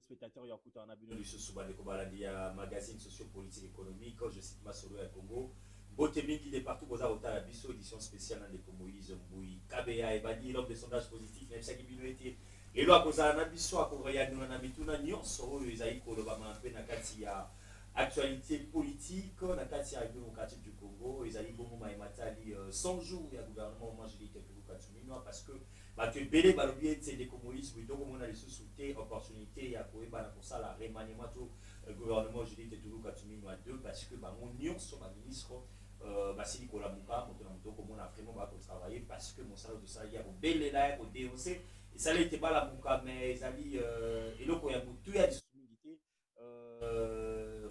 téléspectateurs ya kuta na bino lisusu bandeko balandi ya magazine sociopolitique économique, je cite Masolo ya Congo bote mingi de partout boza otala biso édition spéciale na ndeko Moïse Mbui KBA ebandi l'homme de sondage positif même saki bino ete lelo akozala na biso akoreyanula na mituna nyonso oyo ezali kolobama mpe na kati ya actualité politique na kati ya démocratique du Congo ezali bongo maematali 100 jours ya gouvernement moi je dis que Katumino parce que bato ebele balobi ete ndeko Moïse Mbui tokomona lisusu te opportunité ya koyebana kosala remaniement to gouvernement je dis que Katumino à deux parce que bango nyonso baministre basili kolamuka moto na moto komona vraiment bakotravailler parce que mosala tosali ya kobelela ya kodénoncer esali ete balamuka mais ezali eloko ya motu ya lisusu mingi te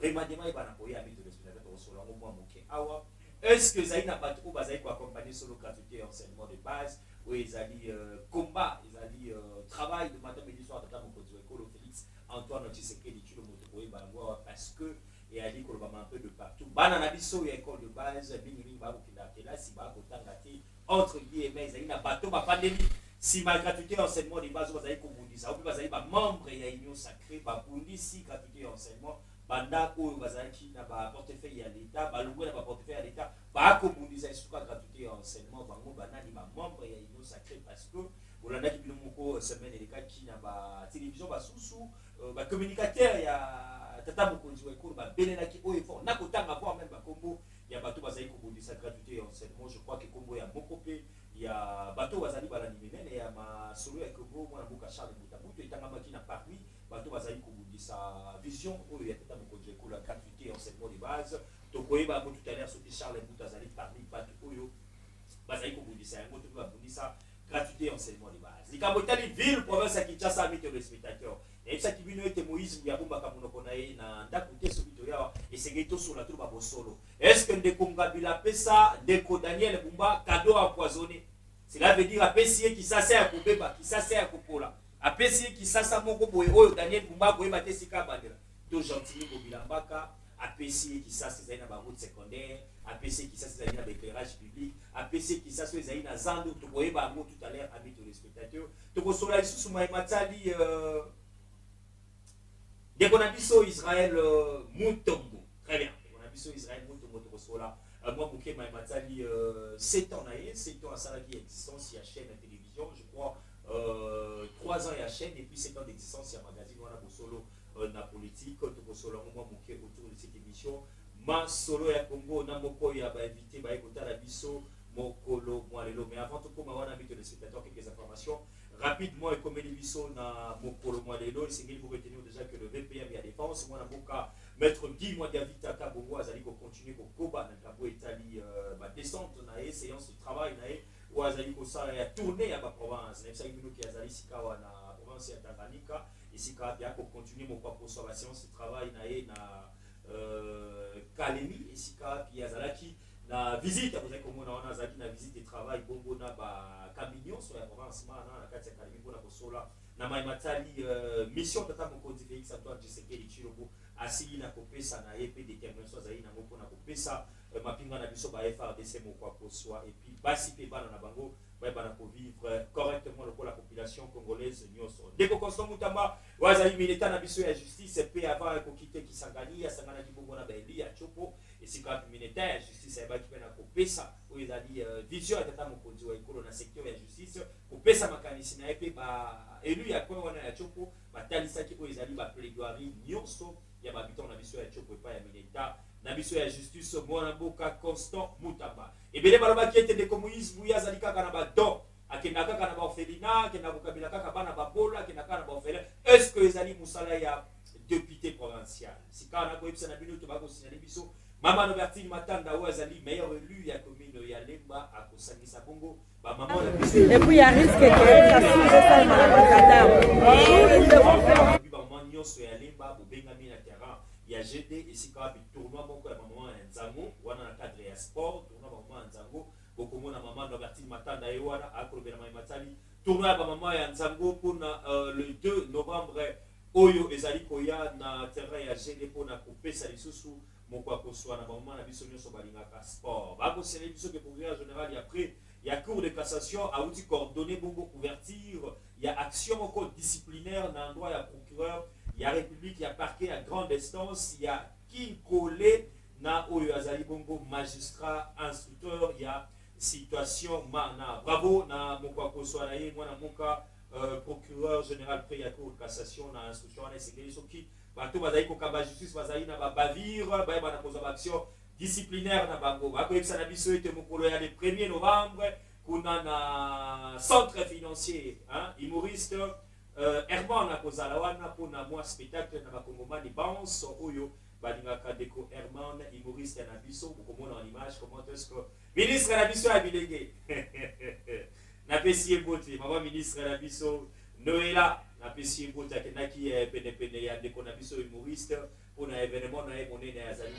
remaniement ebana koya mito respectateur tokosola yango mwa moke awa est-ce que ezali na bato oyo bazali koaccompagner solo gratuité enseignement de base oyo ezali combat ezali travail de matin midi soir tata mokonzi wa ekolo Félix Antoine Tshisekedi tshilo moto koyeba yango awa parce que et a dit qu'on va un peu de partout. Banana biso ya école de base, bini ba kokina kelasi ba kotanga te entre guillemets, il y a bateau ba pandémie. Si ma gratuité enseignement de base bazali kobundisa, ou bazali ba membre ya union sacrée ba bundisi gratuité enseignement, banda ko bazali ki na ba portefeuille ya l'état, ba longo na ba portefeuille ya l'état, ba kobundisa isuka gratuité enseignement bango banani ba membre ya union sacrée parce que bolanda ki bilomoko semaine eleka ki na ba télévision ba susu ba communicateur ya tata mokonzi wa ekolo babelelaki oyo effort na kotanga voir même bakombo ya bato bazali kobundisa gratuité ya enseignement. Je crois que kombo ya moko mpe ya bato bazali balandi minene ya masolo ya kongo mwana mboka Charles Mutabutu etangamaki na Paris bato bazali kobundisa vision oyo ya tata mokonzi wa ekolo ya gratuité ya enseignement de base tokoyeba yango tout à l'heure soki Charles Mbuta azali parmi bato oyo bazali kobundisa yango to babundisa gratuité ya enseignement de base likambo etali ville province ya Kinshasa ami téléspectateur ebisaki bino ete Moïse Mbui abombaka monoko na ye na ndako te soki toya esengeli tosola to babosolo. Est-ce que ndeko Ngabila apesa ndeko Daniel Bumba cadeau empoisonné? Cela veut dire apesi ye kisasa ya kobeba kisasa ya kopola apesi ye kisasa moko boye oyo Daniel Bumba koyeba te sika bandela to gentili kobilambaka apesi ye kisasa ezali na baroute secondaire apesi ye kisasa ezali na baéclairage public apesi ye kisasa ezali na zando tokoyeba yango tout à l'heure ami téléspectateur tokosola lisusu maematali dès qu'on a vu ça Israël Mutombo, très bien. On a vu ça Israël Mutombo de Rosola. Moi, Mouké Maïmatali, 7 ans, 7 ans à Salaki existence, il y a chaîne de télévision, je crois, 3 ans il y a chaîne, et puis 7 ans d'existence, il y a magazine, on a Bosolo, na politique, Tokosola, moi, Mouké autour de cette émission. Ma solo ya Congo, on a Moko, il y a invité, Baïkota, Labiso, Mokolo, Moalelo. Mais avant tout, comme on a invité les spectateurs, quelques informations. Rapidement, et comme les bisous na Mokolo Moalelo, il s'est vous retenir déjà que le VPM y a défense. Moi, Naboka, maître Guy, moi, David Takabongo, Azali, pour continuer pour Koba, Nakabo, Italie, ma descente, na séance de travail, nae, ou Azali, pour ça, il a tourné à ma province. N'est-ce pas, qui Azali, Sikawa, na province de Tanganyika, et Sikawa, bien, pour continuer mon propre sur la séance de travail, nae, na Kalemi, et Sikawa, puis Azalaki. La visite, vous avez comme on a la visite de travail, bongo na ba Camignon sur la province mana na kati ya Kalemi pour la Bosola na maimatali mission tata mokonzi Félix Antoine Tshisekedi Tshilombo asili na kopesa na EP détermination zali na moko na kopesa mapinga na biso ba FRDC moko poswa et puis basi pe bana na bango ba bana ko vivre correctement le pour la population congolaise nyonso deko Constant Mutamba wazali milita na biso ya justice pe avant ko quitter Kisangani ya sangana kibongo na ba Eli ya Chopo et si quand militaire justice ba ki pena ko pesa o ezali vision ya tata mokonzi wa ekolo na secteur ya justice ko pesa makanisi na EP ba élu ya kwa wana ya Chopo batalisa ki o ezali ba plaidoirie nyonso ya ba habitant na biso ya Chopo pa ya milita na biso ya justice mwana mboka Constant Mutamba ebele baloba ki ete ndeko Moïse Mbui azali kaka na badon akenda kaka na baorphelinat akenda kokabila kaka bana babola akenda kaka na baorphelin est-ce que ezali musala ya député provincial sika na koyebisa na bino to bakosignale biso Mama Nobertine Matanda oyo azali meilleur élu ya commune ya Lemba akosangisa bongo ba maman na biso et puis il y a risque que ça suivre ça malabakata ba maman nyonso ya Lemba bobengami na terrain ya GD esika bi tournoi moko ya maman ya Nzango wana na cadre ya sport tournoi maman ya Nzango bokomona maman Nobertine Matanda e wana akolobela matali tournoi ba maman ya Nzango pour le 2 novembre oyo ezali koya na terrain ya GD pour na kopesa lisusu moko akoswa na maman na biso nyonso balingaka sport bakosele biso ke procureur général ya après il y a cour de cassation a outil coordonné bongo couverture il y a action moko disciplinaire na endroit ya procureur il y a République, il y a parquet à grande instance, il y a qui collé na Oyo Azali Bongo, magistrat, instructeur, il y a situation, bravo, na Mokwa Koswanaye, moi na Moka, procureur général près à cour de cassation, na instruction, na sécurité, ce qui, bateau, bazali kokaba justice, bazali na bavire, baye na pose action disciplinaire na bango. Bakoyeb Sanabiso était mokolo ya le 1er novembre, kuna na centre financier, hein, humoriste, Herman na kozala wana pona moi spectacle na bakongomani bounce oyo balingaka deko Herman humoriste na biso bokomona en image comment est-ce que ministre na biso ya bilenge na pesi ebote maman ministre na biso Noela na pesi ebote akendaki pene pene ya deko na biso humoriste pona événement na ye monene ya zali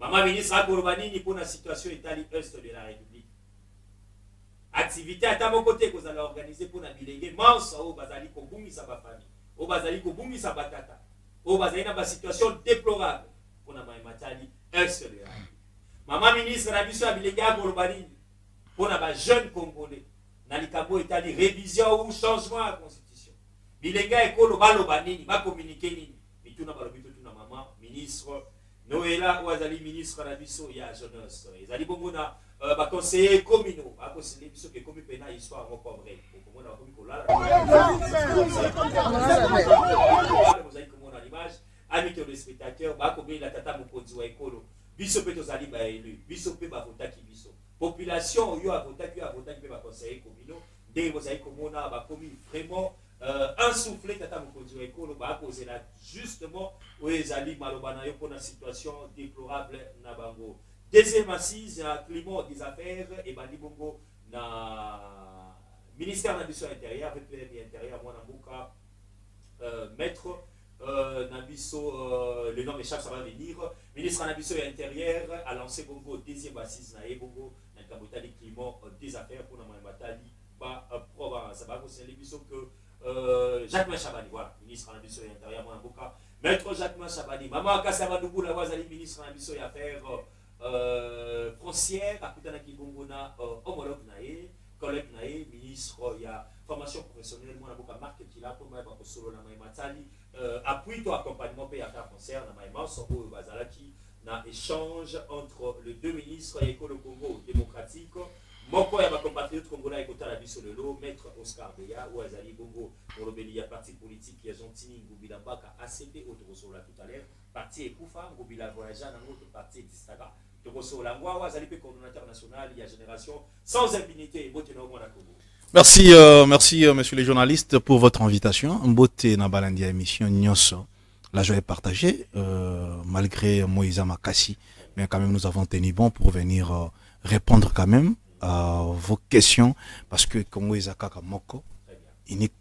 Maman ministre Agorbanini pour la situation Italie Est de la République. Activité à mon côté que vous allez organiser pour la bilingue, mans au Bazali Kobumi Sabafani, au Bazali Kobumi Sabatata, au Bazali dans une situation déplorable pour la Matali Est de la République. Maman ministre la mission à bilingue Agorbanini pour la jeune Congolais. Nalikabo Italie révision ou changement à la constitution. Bilingue école Balobanini, va communiquer nini. Mais tout n'a pas le but de la maman ministre. Noëlla ou Azali ministre à la biso ya jeunesse. Azali bongona ba conseiller communaux, ba conseiller biso que comme pena histoire mon pauvre. Comme on a comme kolala. Vous avez comme on a l'image, amis de spectateurs, ba comme la tata mokonzi wa ekolo. Biso pe tozali ba élu, biso pe ba vota ki biso. Population yo a vota ki ba conseiller communaux. Dès vous avez comme on a ba commis vraiment insoufflé tata mokonzi wa ekolo ba causer là justement Oezali Malobana yo pour la situation déplorable na bango. Deuxième assise, il y a climat des affaires et bandi bongo na ministère de l'Ambition intérieure, VPM intérieur, moi na Mouka, maître Nabiso, le nom échappe, ça va venir. Ministre de l'Ambition intérieure a lancé bongo deuxième assise na bongo na Kabotali climat des affaires pour na Matali ba province. Ça va concerner l'Ambition que Jacques Machabani, voilà, ministre de l'Ambition intérieure, moi na Mouka. Maître Jacques Machabani, Maman Kassabadougou, la voix Ali ministre de l'Ambition et affaires foncières, à Koutana Kibongona, homologue Naé, collègue Naé, ministre, il y a formation professionnelle, moi, na marque qui l'a pour moi, pour solo na Matali, appui toi accompagnement pays affaires foncières, na Maïma, Soko Bazalaki, na échange entre les deux ministres et le Congo démocratique. Moko ya ba compatriote congolais ekota la biso lelo maître Oscar Beya ou Azali Bongo pour le ya parti politique ya Gentini Ngobila Mbaka ACP autorosola tout à l'heure parti Ekoufa Ngobila voyager dans notre parti Distaga autorosola ngwa Azali pe coordonnateur national il y a génération sans impunité boteno mona Congo. Merci messieurs les journalistes pour votre invitation. Mbote na balandia émission Nyoso. La joie est partagée malgré Moïse Makassi mais quand même nous avons tenu bon pour venir répondre quand même à vos questions parce que Congo Ezaka Moko unique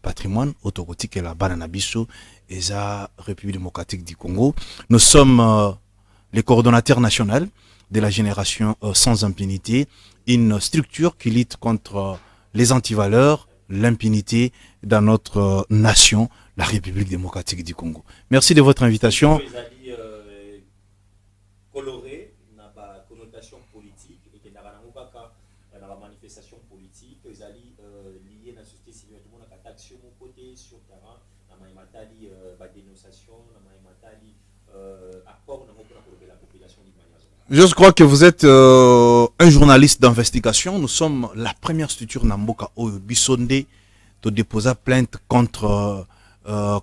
patrimoine autorotique et la Bananabiso et la République démocratique du Congo. Nous sommes les coordonnateurs nationaux de la génération sans impunité, une structure qui lutte contre les antivaleurs, l'impunité dans notre nation, la République démocratique du Congo. Merci de votre invitation. Coloré, na ba connotation politique et que na la manifestation politique, ils allaient liés à la société civile, tout le monde a action au côté sur terrain, na maïmatali ba dénonciation, na maïmatali apport na la population d'une manière générale. Je crois que vous êtes un journaliste d'investigation. Nous sommes la première structure Namboka Oyo Bisonde de déposer plainte contre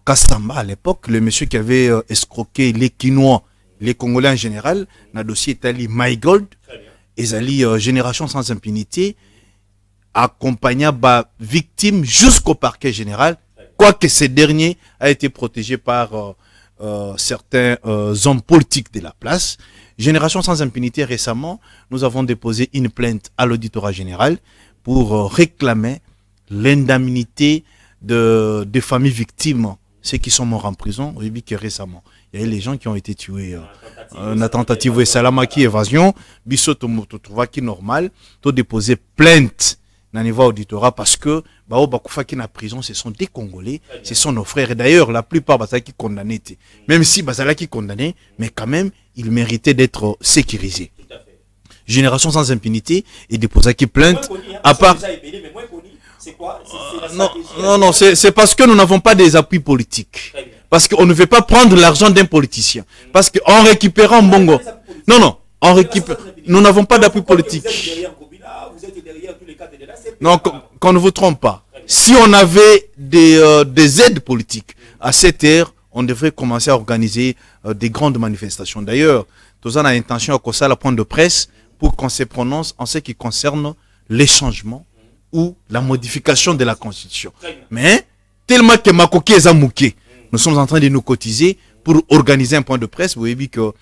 Kassamba à l'époque, le monsieur qui avait escroqué les Quinois, les Congolais en général, dans le dossier Italie MyGold, et Génération sans impunité, accompagnant ba victime jusqu'au parquet général, quoique ce dernier a été protégé par certains hommes politiques de la place. Génération sans impunité, récemment, nous avons déposé une plainte à l'auditorat général pour réclamer l'indemnité des familles victimes, ceux qui sont morts en prison, oui, que récemment. Il y a eu les gens qui ont été tués. Une tentative de salamaki évasion, biso to qui normal, to déposer plainte dans le niveau auditorat parce que bao bakufa qui na prison, ce sont des Congolais, ce sont nos frères. Et d'ailleurs, la plupart basala qui condamnés, même si basala qui condamnés, mais quand même, ils méritaient d'être sécurisés. Génération sans impunité et déposa qui plainte. À part... Non, c'est parce que nous n'avons pas des appuis politiques. Parce qu'on ne veut pas prendre l'argent d'un politicien. Parce qu'en récupérant Bongo... Non, on récupère... Nous n'avons pas d'appui politique. Non, qu'on ne vous trompe pas. Si on avait des aides politiques, à cette ère, on devrait commencer à organiser des grandes manifestations. D'ailleurs, tous on a l'intention à la prendre de presse pour qu'on se prononce en ce qui concerne les changements ou la modification de la Constitution. Mais, tellement que Makoki est amouké, nous sommes en train de nous cotiser pour organiser un point de presse. Vous avez vu que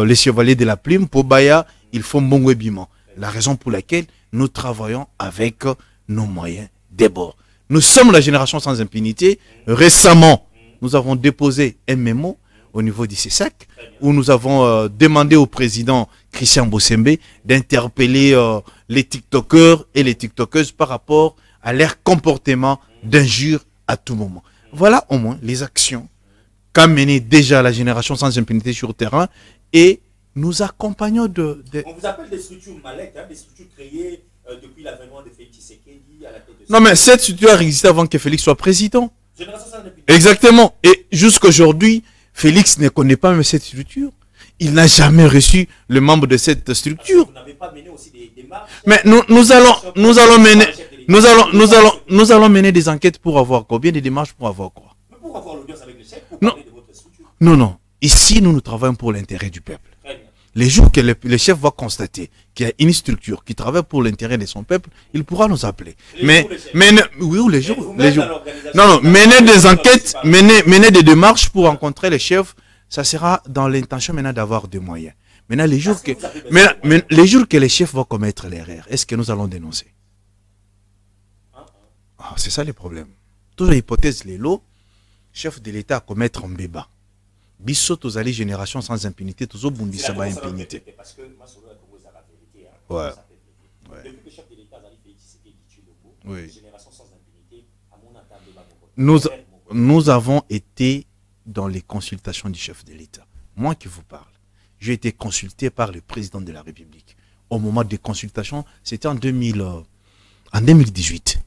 les chevaliers de la plume, pour Baya, ils font bon webiment. La raison pour laquelle nous travaillons avec nos moyens des bords. Nous sommes la génération sans impunité. Récemment, nous avons déposé un mémo au niveau du CESAC où nous avons demandé au président Christian Bossembe d'interpeller les TikTokers et les TikTokeuses par rapport à leur comportement d'injure à tout moment. Voilà au moins les actions qu'a mené déjà la génération sans impunité sur le terrain et nous accompagnons de... On vous appelle des structures mallettes, hein, des structures créées depuis l'avènement de Félix Tshisekedi à la tête de... Non mais cette structure existait avant que Félix soit président. Génération sans impunité. Exactement. Et jusqu'aujourd'hui, Félix ne connaît pas même cette structure. Il n'a jamais reçu le membre de cette structure. Vous n'avez pas mené aussi des marches. Mais nous allons mener des enquêtes pour avoir combien de démarches pour avoir quoi? Mais pour avoir l'audience avec le chef, pour parler de votre structure. Non. Ici, nous travaillons pour l'intérêt du peuple. Les jours que le chef va constater qu'il y a une structure qui travaille pour l'intérêt de son peuple, il pourra nous appeler. Mais les jours. Non, mener des enquêtes, mener des démarches pour rencontrer les chefs, ça sera dans l'intention maintenant d'avoir des moyens. Maintenant, les jours que les chefs vont commettre l'erreur, est-ce que nous allons dénoncer? C'est ça le problème. Toujours hypothèse, les lots, chef de l'État à commettre un béba. Bisso, tous les générations sans impunité, tous au bondi ça va impunité. Parce que moi, sur le Congo, ça va vérité. Ouais. Depuis que le chef de l'État a fait Tshisekedi Tshilombo, Oui. génération sans impunité, à mon entendre, nous avons été dans les consultations du chef de l'État. Moi qui vous parle, j'ai été consulté par le président de la République. Au moment des consultations, c'était en 2018.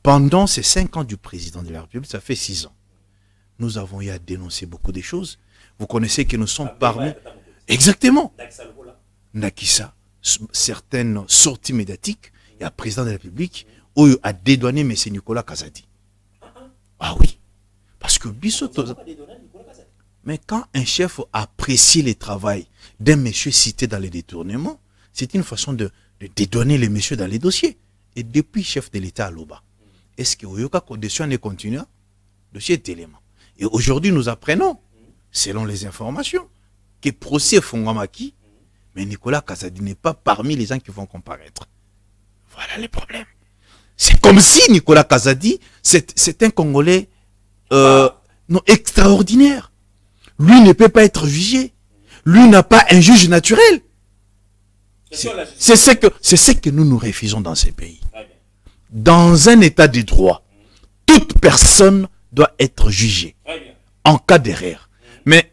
Pendant ces 5 ans du président de la République, ça fait 6 ans. Nous avons eu à dénoncer beaucoup de choses. Vous connaissez que nous sommes parmi... Exactement. Nakissa, certaines sorties médiatiques, il y a un président de la République où il a dédouané M. Nicolas Kazadi. Ah oui. Parce que mais quand un chef apprécie le travail d'un monsieur cité dans les détournements, c'est une façon de dédouaner les messieurs dans les dossiers. Et depuis chef de l'État à Loba, est-ce que Oyoka Kodession est continué? Dossier est élément. Et aujourd'hui, nous apprenons, selon les informations, que procès Fongamaki, mais Nicolas Kazadi n'est pas parmi les gens qui vont comparaître. Voilà le problème. C'est comme si Nicolas Kazadi, c'est un Congolais non, extraordinaire. Lui ne peut pas être jugé. Lui n'a pas un juge naturel. C'est ce que nous refusons dans ces pays. Dans un état de droit, toute personne doit être jugée en cas d'erreur. Mais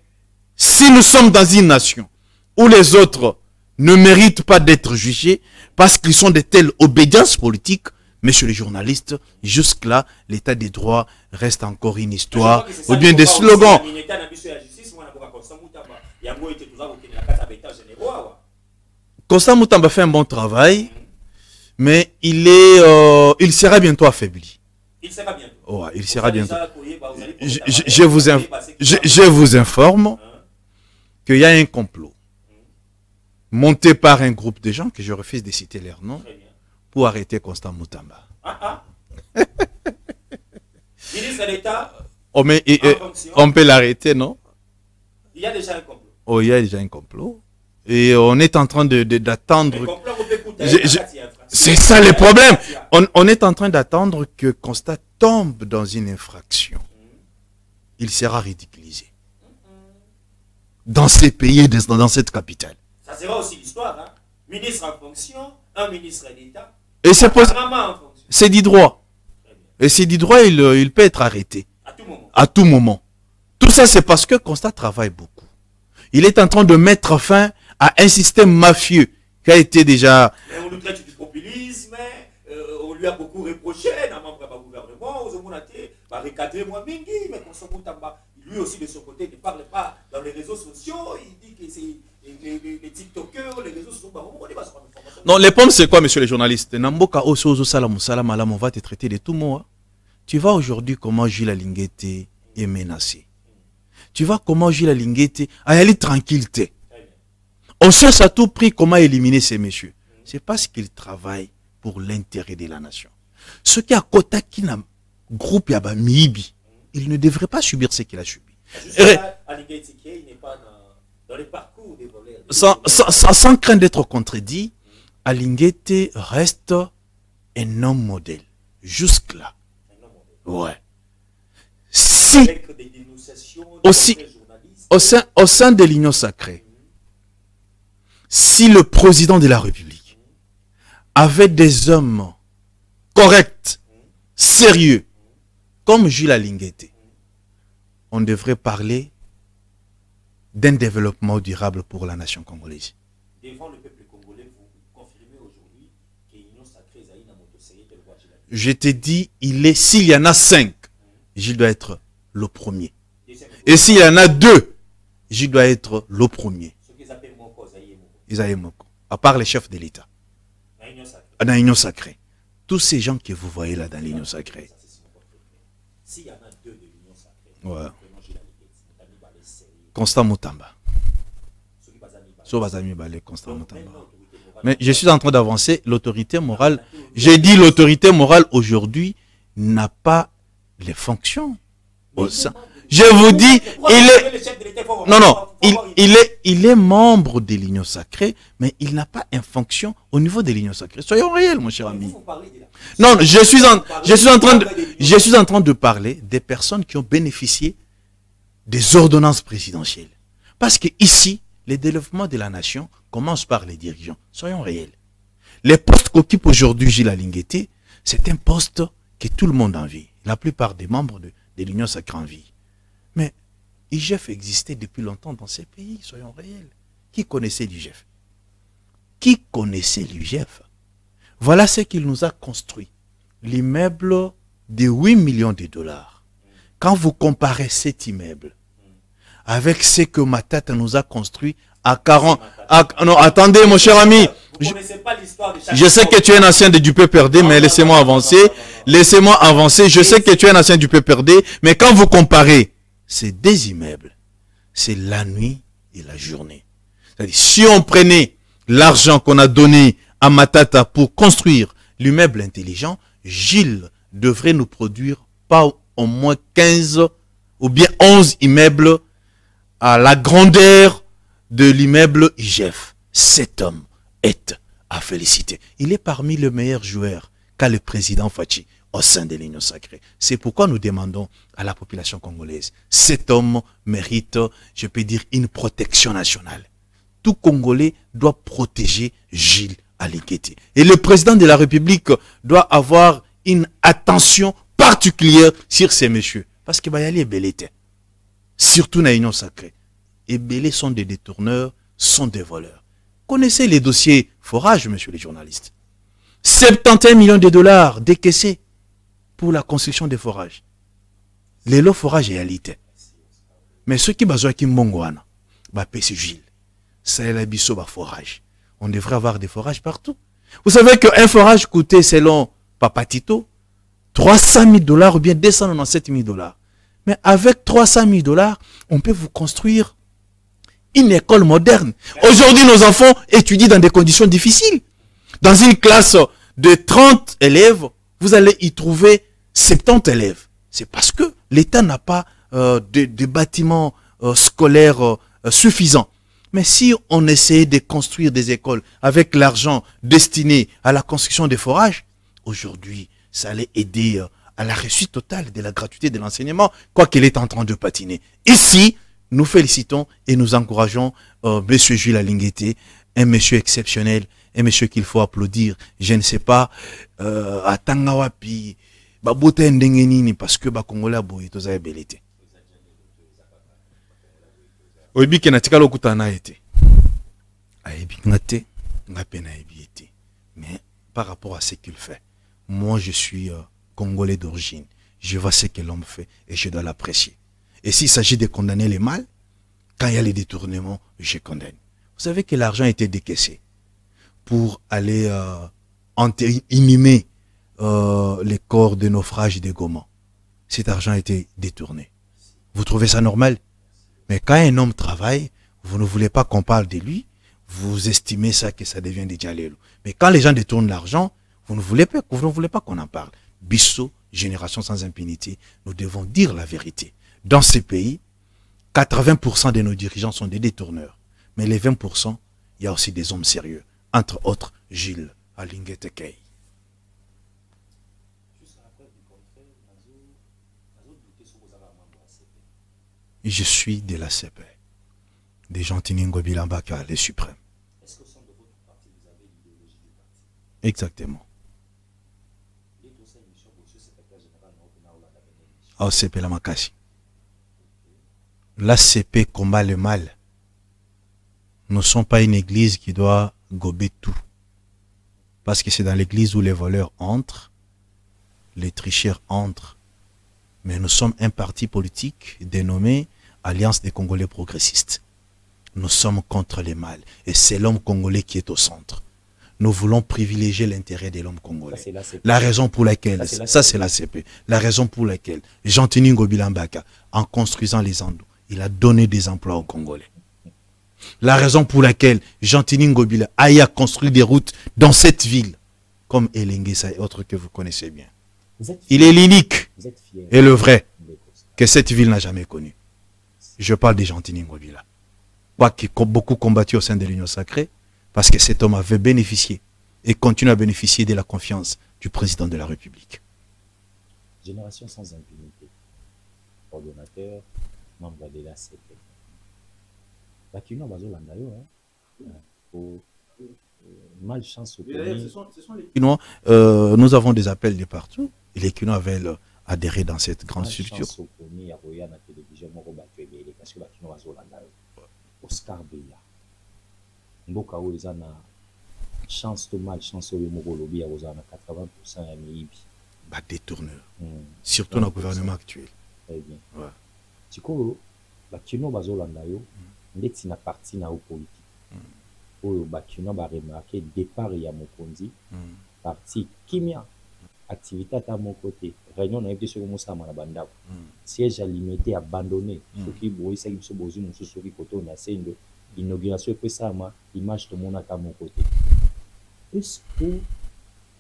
si nous sommes dans une nation où les autres ne méritent pas d'être jugés parce qu'ils sont de telles obédiences politiques, messieurs les journalistes, jusque-là, l'état des droits reste encore une histoire ou bien des slogans. Constant Moutamba fait un bon travail, mais il sera bientôt affaibli. Il sera bientôt. Ouais, il sera bientôt. Je vous informe qu'il y a un complot monté par un groupe de gens, que je refuse de citer leur nom, pour arrêter Constant Moutamba. Ministre d'État, on peut l'arrêter, non? il y a déjà un complot. Oh, il y a déjà un complot. Et on est en train d'attendre. C'est ça le problème. On est en train d'attendre que Constant tombe dans une infraction. Il sera ridiculisé. Dans ces pays, dans cette capitale. Ça sera aussi l'histoire. Hein? Ministre en fonction, un ministre d'État. Et c'est du droit. Et c'est du droit, il peut être arrêté. À tout moment. À tout moment. Tout ça, c'est parce que Constant travaille beaucoup. Il est en train de mettre fin à un système mafieux qui a été déjà... Mais on nous traite du populisme, on lui a beaucoup reproché, dans le gouvernement, aux homonatés, recadrer moi mingi, mais lui aussi de son côté ne parle pas dans les réseaux sociaux, il dit que c'est les TikTokers, les réseaux sociaux, non, les pommes c'est quoi, monsieur le journaliste? Namboka Osozo Salam Salam Alam, on va te traiter de tout mots. Tu vois aujourd'hui comment Gilles Alinguete est menacé. Tu vois comment Gilles Alinguete a allé tranquillité. On cherche à tout prix comment éliminer ces messieurs. C'est parce qu'ils travaillent pour l'intérêt de la nation. Ce qui a Kota qui n'a groupe Yaba Mibi, il ne devrait pas subir ce qu'il a subi. Sans crainte d'être contredit, Alinguete reste un homme modèle. Jusque-là. Ouais. Si, aussi, au sein de l'Union sacrée, si le président de la République avait des hommes corrects, sérieux, comme Jules Alinguete, on devrait parler d'un développement durable pour la nation congolaise. Devant le peuple congolais, vous confirmez aujourd'hui que l'Union sacrée Zaïna Motoseye tel roi Gilles. Je te dis, s'il y en a 5, Gilles doit être le premier. Et s'il y en a 2, Gilles doit être le premier. Ce qu'ils appellent Moko, Zaïe Moko. À part les chefs de l'État. Dans l'Union sacrée. Tous ces gens que vous voyez là dans l'Union sacrée. S'il y en a 2 de l'Union sacrée, ouais. Constant Moutamba. Constant Moutamba. Mais je suis en train d'avancer. L'autorité morale, j'ai dit l'autorité morale aujourd'hui n'a pas les fonctions. Je vous dis, il est membre de l'Union sacrée, mais il n'a pas une fonction au niveau de l'Union sacrée. Soyons réels, mon cher ami. Non, je suis en train de parler des personnes qui ont bénéficié des ordonnances présidentielles. Parce que ici, le développement de la nation commence par les dirigeants. Soyons réels. Les postes qu'occupe aujourd'hui Gilles Alinguete, c'est un poste que tout le monde envie. La plupart des membres de l'Union sacrée envie. Mais l'IGF existait depuis longtemps dans ces pays, soyons réels. Qui connaissait l'IGF? Qui connaissait l'IGF? Voilà ce qu'il nous a construit. L'immeuble de 8 millions de dollars. Quand vous comparez cet immeuble avec ce que Matata nous a construit à 40... non, attendez, mon cher ami. Je sais que tu es un ancien de Dupé-Perdé, mais laissez-moi avancer. Laissez-moi avancer. Je sais que tu es un ancien du Dupé-Perdé, mais quand vous comparez ces 2 immeubles, c'est la nuit et la journée. C'est-à-dire, si on prenait l'argent qu'on a donné à Matata pour construire l'immeuble intelligent, Gilles devrait nous produire pas au moins 15 ou bien 11 immeubles à la grandeur de l'immeuble IGF. Cet homme est à féliciter. Il est parmi les meilleurs joueurs qu'a le président Fachi au sein de l'Union sacrée. C'est pourquoi nous demandons à la population congolaise, cet homme mérite, je peux dire, une protection nationale. Tout Congolais doit protéger Gilles Alinguete. Et le président de la République doit avoir une attention particulière sur ces messieurs. Parce que Bayali est belé. Surtout dans l'Union sacrée. Et belé sont des détourneurs, sont des voleurs. Connaissez les dossiers forage, monsieur les journalistes. 71 millions de dollars décaissés pour la construction des forages. Les lots forages et réalité. Mais ceux qui besoin qui mbongwana, c'est Gilles. Ça est la bisso forage. On devrait avoir des forages partout. Vous savez qu'un forage coûtait, selon Papatito, 300 000 dollars ou bien 297 000 dollars. Mais avec 300 000 dollars, on peut vous construire une école moderne. Aujourd'hui, nos enfants étudient dans des conditions difficiles. Dans une classe de 30 élèves, vous allez y trouver 70 élèves. C'est parce que l'État n'a pas de bâtiments scolaires suffisants. Mais si on essayait de construire des écoles avec l'argent destiné à la construction des forages, aujourd'hui, ça allait aider à la réussite totale de la gratuité de l'enseignement, quoi qu'il est en train de patiner. Ici, nous félicitons et nous encourageons M. Gilles Alinguete, un monsieur exceptionnel, un monsieur qu'il faut applaudir. Je ne sais pas, à Tangawapi, Babota Ndengenini, parce que Bakongola Boy, tout ça est belité. Oibi Kenatika Lokutana été. Mais par rapport à ce qu'il fait, moi je suis congolais d'origine. Je vois ce que l'homme fait et je dois l'apprécier. Et s'il s'agit de condamner les mal, quand il y a les détournements, je condamne. Vous savez que l'argent a été décaissé pour aller inhumer les corps de naufrages de Goma. Cet argent a été détourné. Vous trouvez ça normal? Mais quand un homme travaille, vous ne voulez pas qu'on parle de lui, vous estimez ça que ça devient des djalelo. Mais quand les gens détournent l'argent, vous ne voulez pas qu'on en parle. Bissot, génération sans impunité, nous devons dire la vérité. Dans ces pays, 80% de nos dirigeants sont des détourneurs. Mais les 20%, il y a aussi des hommes sérieux. Entre autres, Gilles Alinguetekei. Je suis de la CP. Des gens Tiningo Bilambaka, les suprêmes. Est-ce que au sein de votre parti, vous avez l'idéologie du parti? Exactement. ACP la Makasi. L'ACP combat le mal. Nous ne sommes pas une église qui doit gober tout. Parce que c'est dans l'église où les voleurs entrent, les tricheurs entrent. Mais nous sommes un parti politique dénommé Alliance des Congolais progressistes. Nous sommes contre les mal. Et c'est l'homme congolais qui est au centre. Nous voulons privilégier l'intérêt de l'homme congolais. La raison pour laquelle, ça c'est l'ACP, la raison pour laquelle Jean-Tini Ngobilambaka, en construisant les Andous, il a donné des emplois aux Congolais. La raison pour laquelle Jean-Tini Ngobila a construit des routes dans cette ville, comme Elengesa et autres que vous connaissez bien. Il est l'unique et le vrai que cette ville n'a jamais connu. Je parle de Jean-Tini Ngobila. Quoi qui a beaucoup combattu au sein de l'Union sacrée, parce que cet homme avait bénéficié et continue à bénéficier de la confiance du président de la République. Génération sans impunité. Ordonnateur, membre de la CP. Malchance au Quinois, nous avons des appels de partout. Et les Quinois veulent adhérer dans cette grande structure. Oscar Beya. Mboka où ils ont chance de malchance au Mokolobi à 80% à Miibi. Bah, détourneur. Surtout dans le gouvernement actuel. Très bien. Ouais. Tiko, Bakino Bazolandayo, n'est-ce pas parti na politique. Pour Bakino va remarquer départ ya Mokonzi, parti Kimia, activité à mon côté. Réunion a été sur Moussa Manabanda. Siège à limité, abandonné. Ce qui brouille, c'est que ce besoin, ce qui côté on a c'est une inauguration que ça m'a image de mon à mon côté. Est-ce que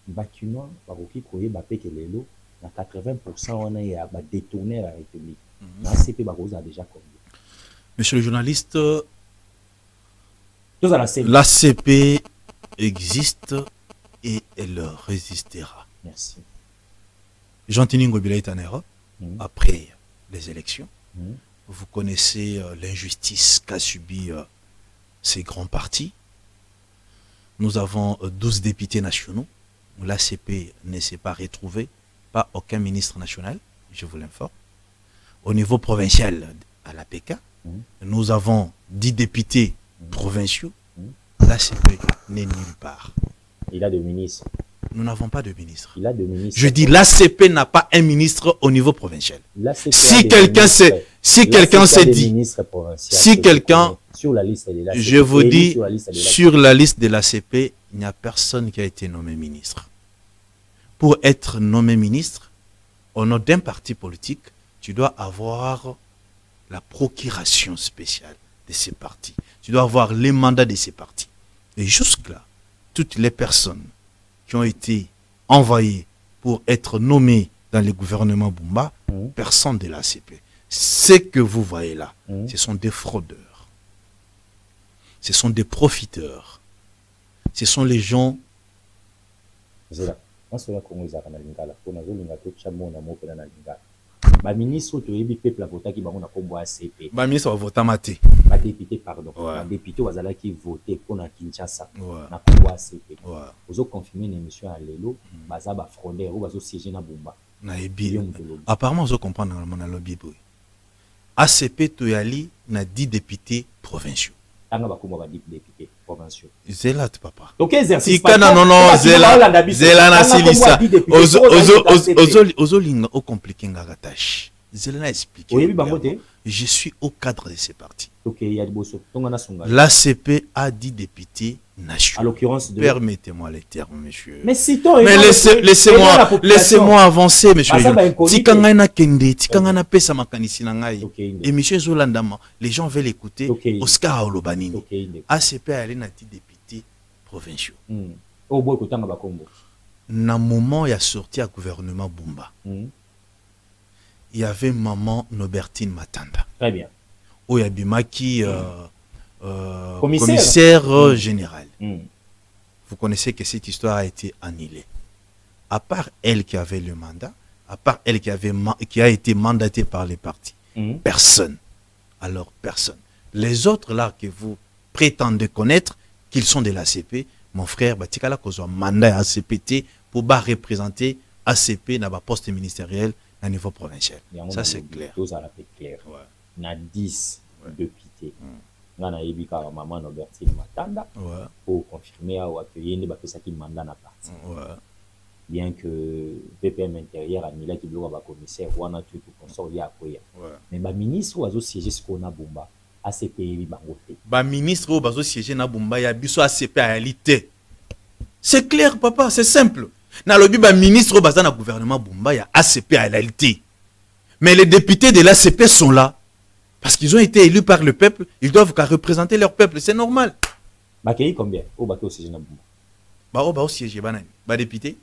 Bakino va croire Bappé que les lots, à 80% on a détourné la République. L'ACP a déjà combien? Monsieur le journaliste, l'ACP existe et elle résistera. Merci. Jean-Tini Ngobila est en Europe après les élections. Vous connaissez l'injustice qu'a subi ces grands partis. Nous avons 12 députés nationaux. L'ACP ne s'est pas retrouvé, pas aucun ministre national, je vous l'informe. Au niveau provincial, à l'APK, nous avons 10 députés provinciaux. L'ACP n'est nulle part. Il a 2 ministres. Nous n'avons pas de ministre. Il a 2 ministres. Je dis l'ACP n'a pas un ministre au niveau provincial. Si quelqu'un s'est dit, si quelqu'un, je vous dis, sur la liste de l'ACP, il n'y a personne qui a été nommé ministre. Pour être nommé ministre, au nom d'un parti politique, tu dois avoir la procuration spéciale de ces partis. Tu dois avoir les mandats de ces partis. Et jusque-là, toutes les personnes qui ont été envoyées pour être nommées dans le gouvernement Bumba, personne de l'ACP. Ce que vous voyez là, ce sont des fraudeurs. Ce sont des profiteurs. Ce sont les gens... Ma ministre de peuple a voté qui va voter ACP. Ma ministre va voter maté. Ma député pardon. Ma député va qui voter pour na Kinshasa. Na combo ACP. Vous avez confirmé l'émission à Lelo, baza ba frondeur ou bazo siéger na Bumba. Na ebi. Apparemment vous comprenez dans le lobby boy. ACP toyali na 10 députés provinciaux. tanga bakuma ba député provinciaux. Zélat papa. Donc exercice non Zéla na silisa. Ozolinga au compliqué ngaka tâche. Zéla na expliqué. Oui, bangote. Je suis au cadre de ces partis. OK, il y a bosso. Tongana songa. L'ACP a 10 députés nationaux. À l'occurrence de... Permettez-moi les termes, monsieur. Mais citons... Mais laissez-moi avancer, monsieur. Tikangana kende, tikangana pesa makanisi na ngai. Et monsieur Zolandama, les gens veulent écouter Oscar Olobanini. ACP a allé na 10 députés provinciaux. Au bout de temps, Bakombo. Na moment, il y a sorti à gouvernement Bumba. Il y avait maman Nobertine Matanda. Très bien. Où il y a Bimaki, commissaire général. Vous connaissez que cette histoire a été annulée. À part elle qui avait le mandat, à part elle qui a été mandatée par les partis, personne. Alors personne. Les autres là que vous prétendez connaître, qu'ils sont de l'ACP, mon frère, Batikala Kozwa mandat ACPT pour représenter ACP dans le poste ministériel à niveau provincial. Ça c'est clair. On a 10 députés. On a eu maman Nobertine Matanda pour confirmer que il y a un mandat na parti. Bien que VPM intérieur a mis là qui bloque le commissaire ou on a tout consort ya koya. Mais ba ministre ou azo siéger ce qu'on a bomba ACP bangote. Ba ministre ou bazo siéger na bomba ya biso ACP en réalité. C'est clair papa, c'est simple. Na lobi ba ministre ou baza na gouvernement bomba ya ACP en réalité. Mais les députés de l'ACP sont là. Parce qu'ils ont été élus par le peuple, ils doivent représenter leur peuple, c'est normal. Bakei combien? Ou bakei au siège na bomba? Ba o ba au siège banani? Ba député?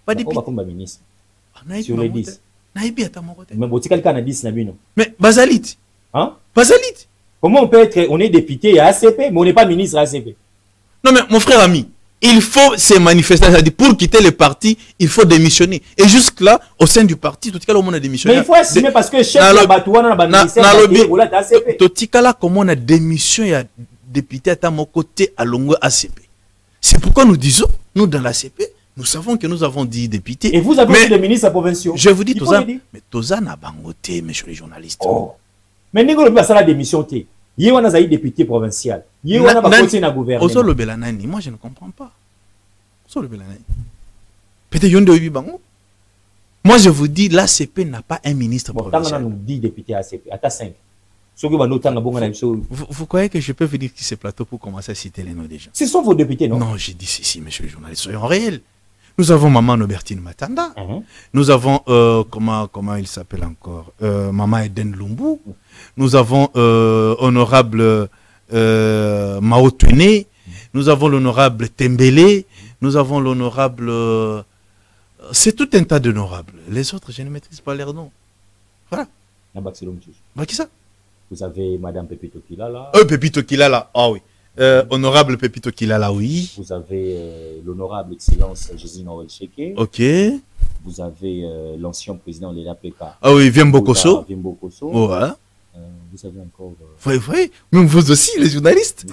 Ba député. Ba ministre. Sur les 10. Naibi ata mon côté. Mais botika quelqu'un na 10 na bino. Mais Basalit. Hein? Basalit. Comment on peut être, on est député à ACP, mais on n'est pas ministre à ACP? Non mais mon frère ami, il faut se manifester, c'est-à-dire pour quitter le parti, il faut démissionner. Et jusque-là, au sein du parti, tout le monde a démissionné. Mais il faut assumer parce que chef de Batouana dans le ministère, tout là, comme on a démissionné, il y a député à mon côté à Longo ACP. C'est pourquoi nous disons, nous dans l'ACP, nous savons que nous avons 10 députés. Et vous avez aussi des ministres provinciaux. Je vous dis, Toza, mais Toza n'a pas voté, messieurs les journalistes. Oh. Mais nous avons la démission. Il y a un député provincial. Il y a un gouvernement. Moi, je ne comprends pas. Peut-être Yondo Bango. Moi, je vous dis, l'ACP n'a pas un ministre provincial. Nous 10 députés ACP, à 5. Vous croyez que je peux venir sur ce plateau pour commencer à citer les noms des gens? Ce sont vos députés, non? Non, j'ai dit ceci, monsieur le journaliste, soyons réels. Nous avons maman Nobertine Matanda. Nous avons, comment il s'appelle encore? Maman Eden Lumbu. Nous avons honorable Mao Tuné. Nous avons l'honorable Tembele. Nous avons l'honorable... c'est tout un tas d'honorables. Les autres, je ne maîtrise pas leurs noms. Voilà. Qui ça? Vous avez Madame Pepito Kilala. Pepito Kilala, ah oui. Honorable Pepito Kilala, oui. Vous avez l'honorable Excellence Jésine Orelcheke. Ok. Vous avez l'ancien président de l'APK. Ah oui, Viembo Kosso. Ouais. Vous avez encore... Oui, même vous aussi, les journalistes.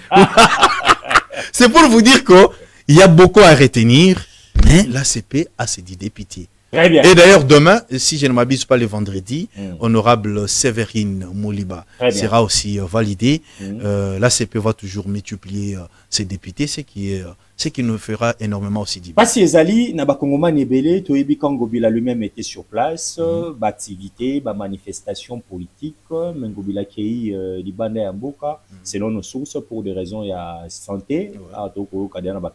C'est pour vous dire qu'il y a beaucoup à retenir, mais l'ACP a ses 10 députés. Très bien. Et d'ailleurs, demain, si je ne m'abuse pas le vendredi, honorable Séverine Mouliba sera aussi validé. L'ACP va toujours multiplier ses députés, ce qui nous fera énormément aussi d'y. Parce que Zali, Nabakongoma Nebele, Toebi Kangobila lui-même était sur place, activité, manifestation politique, Mengobila Kei, Libanda et Amboka, selon nos sources, pour des raisons de santé,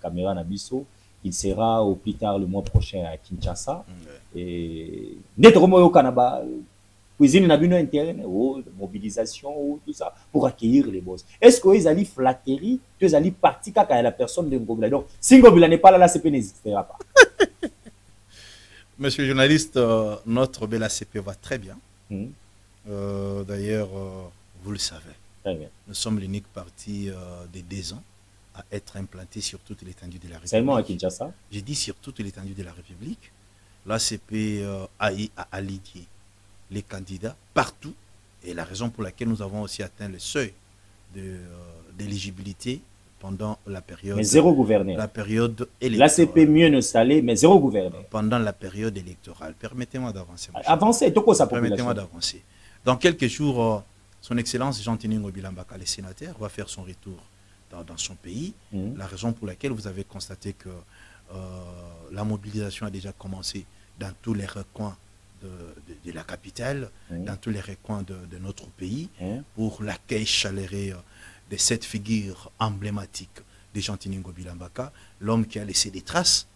caméra Nabiso. Il sera au plus tard le mois prochain à Kinshasa. Et nettement Kanaba, cuisine nabino interne, mobilisation, tout ça, pour accueillir les boss. Est-ce que vous allez flatterie, vous allez partir quand la personne de Ngobila? Donc, si Ngobila n'est pas là, l'ACP n'existera pas. Monsieur le journaliste, notre bel ACP va très bien. D'ailleurs, vous le savez. Très bien. Nous sommes l'unique parti des 2 ans à être implanté sur toute l'étendue de la République. Seulement à Kinshasa? J'ai dit sur toute l'étendue de la République. L'ACP a allié les candidats partout. Et la raison pour laquelle nous avons aussi atteint le seuil d'éligibilité pendant la période... Mais zéro gouverneur. La période électorale. L'ACP mieux installé, mais zéro gouverneur. Pendant la période électorale. Permettez-moi d'avancer. Avancez, tout quoi ça? Permettez-moi d'avancer. Dans quelques jours... Son Excellence Jean-Tini Ngobila Mbaka, le sénateur, va faire son retour dans son pays. La raison pour laquelle vous avez constaté que la mobilisation a déjà commencé dans tous les recoins de la capitale, dans tous les recoins de notre pays, pour l'accueil chaleureux de cette figure emblématique de Jean-Tini Ngobila Mbaka, l'homme qui a laissé des traces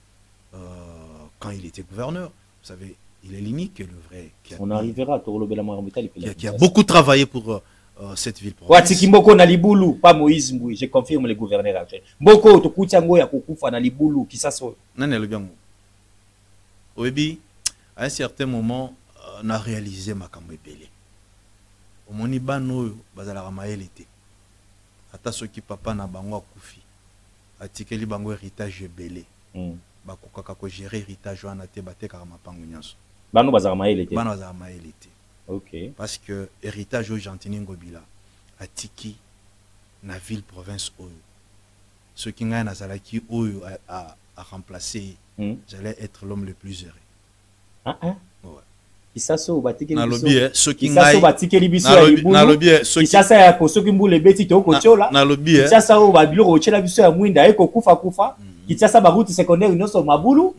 quand il était gouverneur. Vous savez, il est l'unique et le vrai. On arrivera à Toro qui a beaucoup travaillé pour cette ville. Watiki Mboko na Libulu, pas Moïse Mbouy, je confirme le gouverneur actuel. Mboko, Tokoutiango ya Kokufa na Libulu, qui s'assoit. Non, non, le bien. Oui, à un certain moment, on a réalisé ma camébélé. Au Monibano, Bazala Ramael était. Ata soki papa na bango akufi. Atikeli bango héritage belé. Bakokaka ko gérer héritage wana te bateka mapango nyaso. Bano bazala Ramael était. Bano bazala Ramael était. OK. Parce que héritage au Jean-Tini Ngobila atiki na ville province oyo. Ce qui nga na zalaki oyo a remplacé, j'allais être l'homme le plus heureux. Ouais. Isaso batiki na lobby ce qui Isaso batiki libiso ya Libulu. Na lobby ce qui Isasa ya kosoki mbule beti to ko chola. Na lobby Isasa o babilo ko chela biso ya mwinda eko kufa. Kitasa ba route secondaire nyonso mabulu.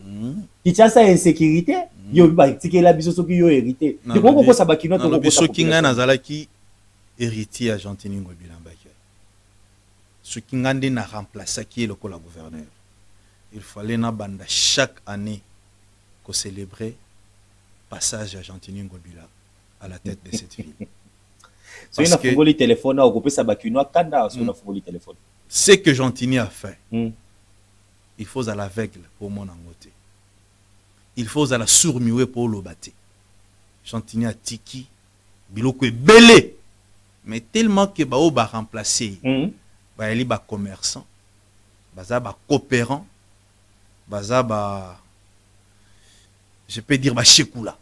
Kitasa insécurité. Yo batiki la biso soki yo hérité. De ko sa bakino to ko ce qui nga na zalaki héritier à Jean-Tini Ngobila Mbaka. Ce qui nga ndi na remplacer qui est le gouverneur. Il fallait na banda chaque année qu'on célébrait passage à Jean-Tini Ngobila à la tête de cette ville. Parce que ce que Jean-Tini a fait, il faut à l'aveugle pour mon angoté. Il faut à la sourd-muet pour le battre. Jean-Tini a tiki, biloko belé, mais tellement que bao ba remplacer, ba eli ba commerçant, baza ba coopérant, baza ba, je peux dire ba chekoula.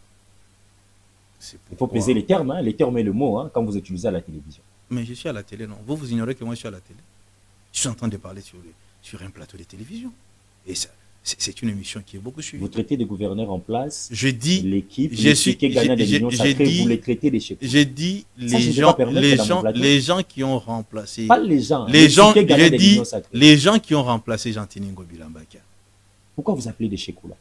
Il faut peser les termes, hein, les termes et le mot, hein, quand vous utilisez à la télévision. Mais je suis à la télé, non. Vous ignorez que moi je suis à la télé. Je suis en train de parler sur un plateau de télévision. Et c'est une émission qui est beaucoup suivie. Vous traitez des gouverneurs en place. Je dis l'équipe, qui gagne des millions sacrés, vous les traitez des chefs. J'ai dit les gens qui ont remplacé. Pas les gens. Les gens, j'ai dit les gens qui ont remplacé Jean-Tini Ngobila Mbaka. Pourquoi vous appelez des chekoula?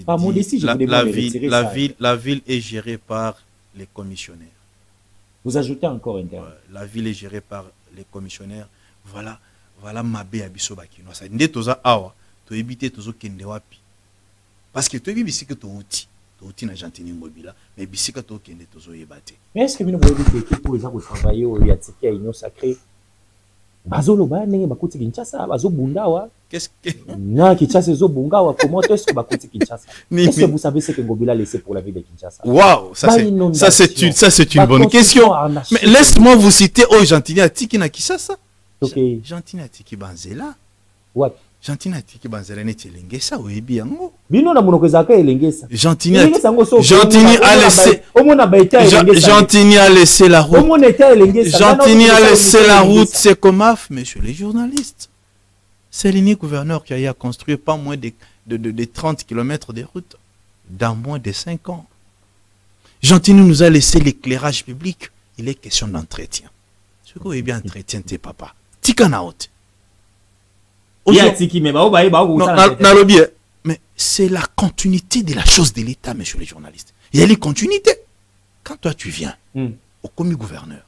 Par modestie, la ville est gérée par les commissionnaires. Vous ajoutez encore un terme. La ville est gérée par les commissionnaires. Voilà Mabé Abisso Bakino. Ça dit toza awa, to éviter tozo kende wapi. Parce que to bisika to outi na Jean-Tini Ngobila, mais bisika to kende tozo yebate. Mais est-ce que vous pouvez dire que pour les gens qui travaillent au Yatiki à Union Sacrée, bazolo ba nenge bakuti Kinshasa, bazo bundawa. Qu'est-ce que na Kinshasa zo bungawa, comment est-ce que bakuti Kinshasa? Est-ce que vous savez ce que Ngobila a laissé pour la ville de Kinshasa? Waouh, ça c'est une bonne question. Mais laisse-moi vous citer Jean-Tini Atiki na Kinshasa. Jean-Tini Atiki Banzela. What? Jean-Tini Atiki Banzela neti elengesa oyebi yango. Bino na monoko ezaka elengesa. Jean-Tini a laissé la route. Jean-Tini a laissé la route, c'est comme AF, messieurs les journalistes. C'est l'unique gouverneur qui a eu à construire pas moins de 30 km de route dans moins de 5 ans. Jean-Tini nous a laissé l'éclairage public. Il est question d'entretien. Ce qu'on est bien entretien, t'es papa. Tikanaout. Mais c'est la continuité de la chose de l'État, messieurs les journalistes. Il y a les continuités. Quand toi tu viens au commis gouverneur,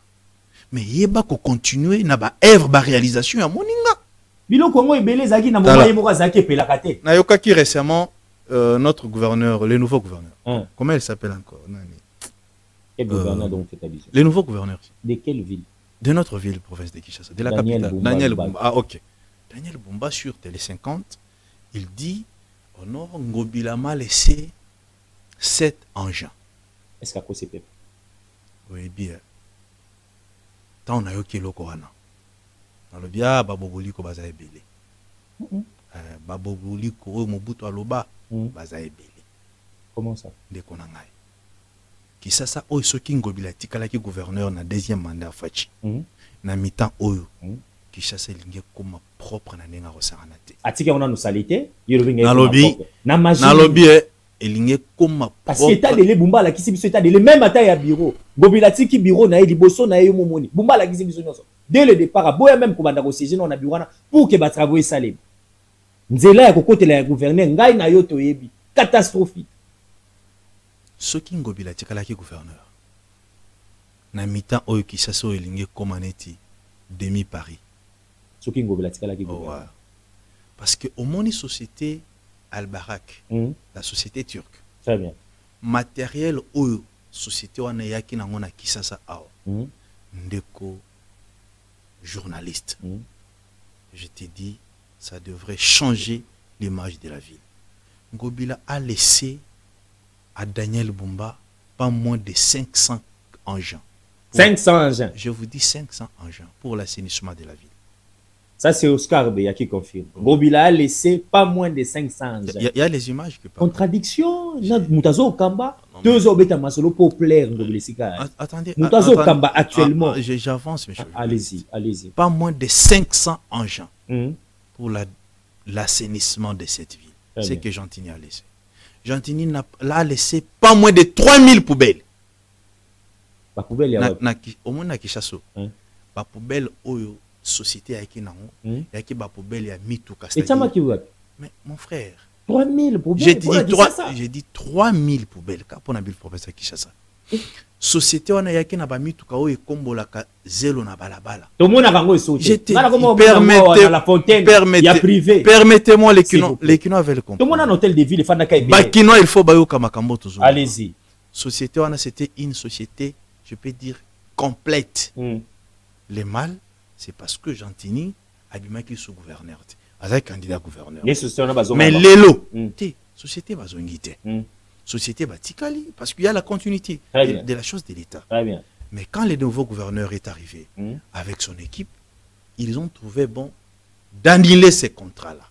mais il y a pas continuer na ba œuvre ba réalisation à moninga. Nayoka qui récemment notre gouverneur, le nouveau gouverneur. Comment il s'appelle encore? Quel gouverneur donc fait allusion? Le nouveau gouverneur. De quelle ville? De notre ville, province de Kinshasa, de la capitale. Daniel Bumba. Ah, ok. Daniel Bumba sur Télé 50, il dit Honor Ngobila m'a laissé 7 engins. Est-ce qu'à cause c'est peuple? Oui, bien. Tant on a eu qui l'okoana. Dans le bien, Baboboli ko baza ebele. Baboboli ko Mobutu aloba baza ebele. Comment ça? De konangai. Kinshasa oyo soki Ngobila tikalaki gouverneur na deuxième mandat fachi. Na mi-temps oyo. Kinshasa elingi koma propre na ndenga rosaranate. Atika on a nos salités, na lobby elinge comme parce que état de les Bumba la kisi biso état de les même ata ya bureau Ngobila tiki bureau na liboso na yo momoni Bumba la kisi biso nyonso dès le départ boya même ko banda ko siéger na bureau na pour que ba travailler salé nzela ya kokotela ya gouverneur ngai na yo to yebi catastrophique ce qui Ngobila tikalaki gouverneur na mitan oyo Kinshasa elinge comme aneti demi Paris ce qui Ngobila tikalaki gouverneur parce que au moni société Al-Barak, la société turque. Très bien. Matériel ou société wana yaki nango na Kinshasa awa. Ndeko journaliste. Je t'ai dit, ça devrait changer l'image de la ville. Ngobila a laissé à Daniel Bumba pas moins de 500 engins. 500 engins. Je vous dis 500 engins pour l'assainissement de la ville. Ça, c'est Oscar Beya qui confirme. Ngobila a laissé pas moins de 500 engins. Il y a les images qui parlent. Contradiction. Moutazo Kamba. 2 obéta masolo pour plaire Ngobila Sika. Attendez. Moutazo Kamba actuellement. J'avance, monsieur. Allez-y, allez-y. Pas moins de 500 engins pour l'assainissement de cette ville. C'est ce que Gentini a laissé. Gentini a laissé pas moins de 3000 poubelles. La poubelle, il y a au moins à Kinshasa. La poubelle, oyo. Société avec nango et qui ba poubelle ya mituka et tama ki wap mais mon frère 3000 poubelles j'ai dit 3000 poubelles ka pona bil professeur Kinshasa société wana yaki na ba mituka o ekombola ka zelo na balabala to mona kango sauté permettez-moi les kino avec le compte to mona un hôtel de ville fanda ka ba kino il faut ba yo ka makambo toujours allez-y société wana c'était une société je peux dire complète les mâles c'est parce que Gentini a dit qu'il soit gouverneur. Avec candidat gouverneur. Mais l'élo, société va zongiter. Société va tikali parce qu'il y a la continuité de la chose de l'État. Mais quand le nouveau gouverneur est arrivé avec son équipe, ils ont trouvé bon d'annuler ces contrats-là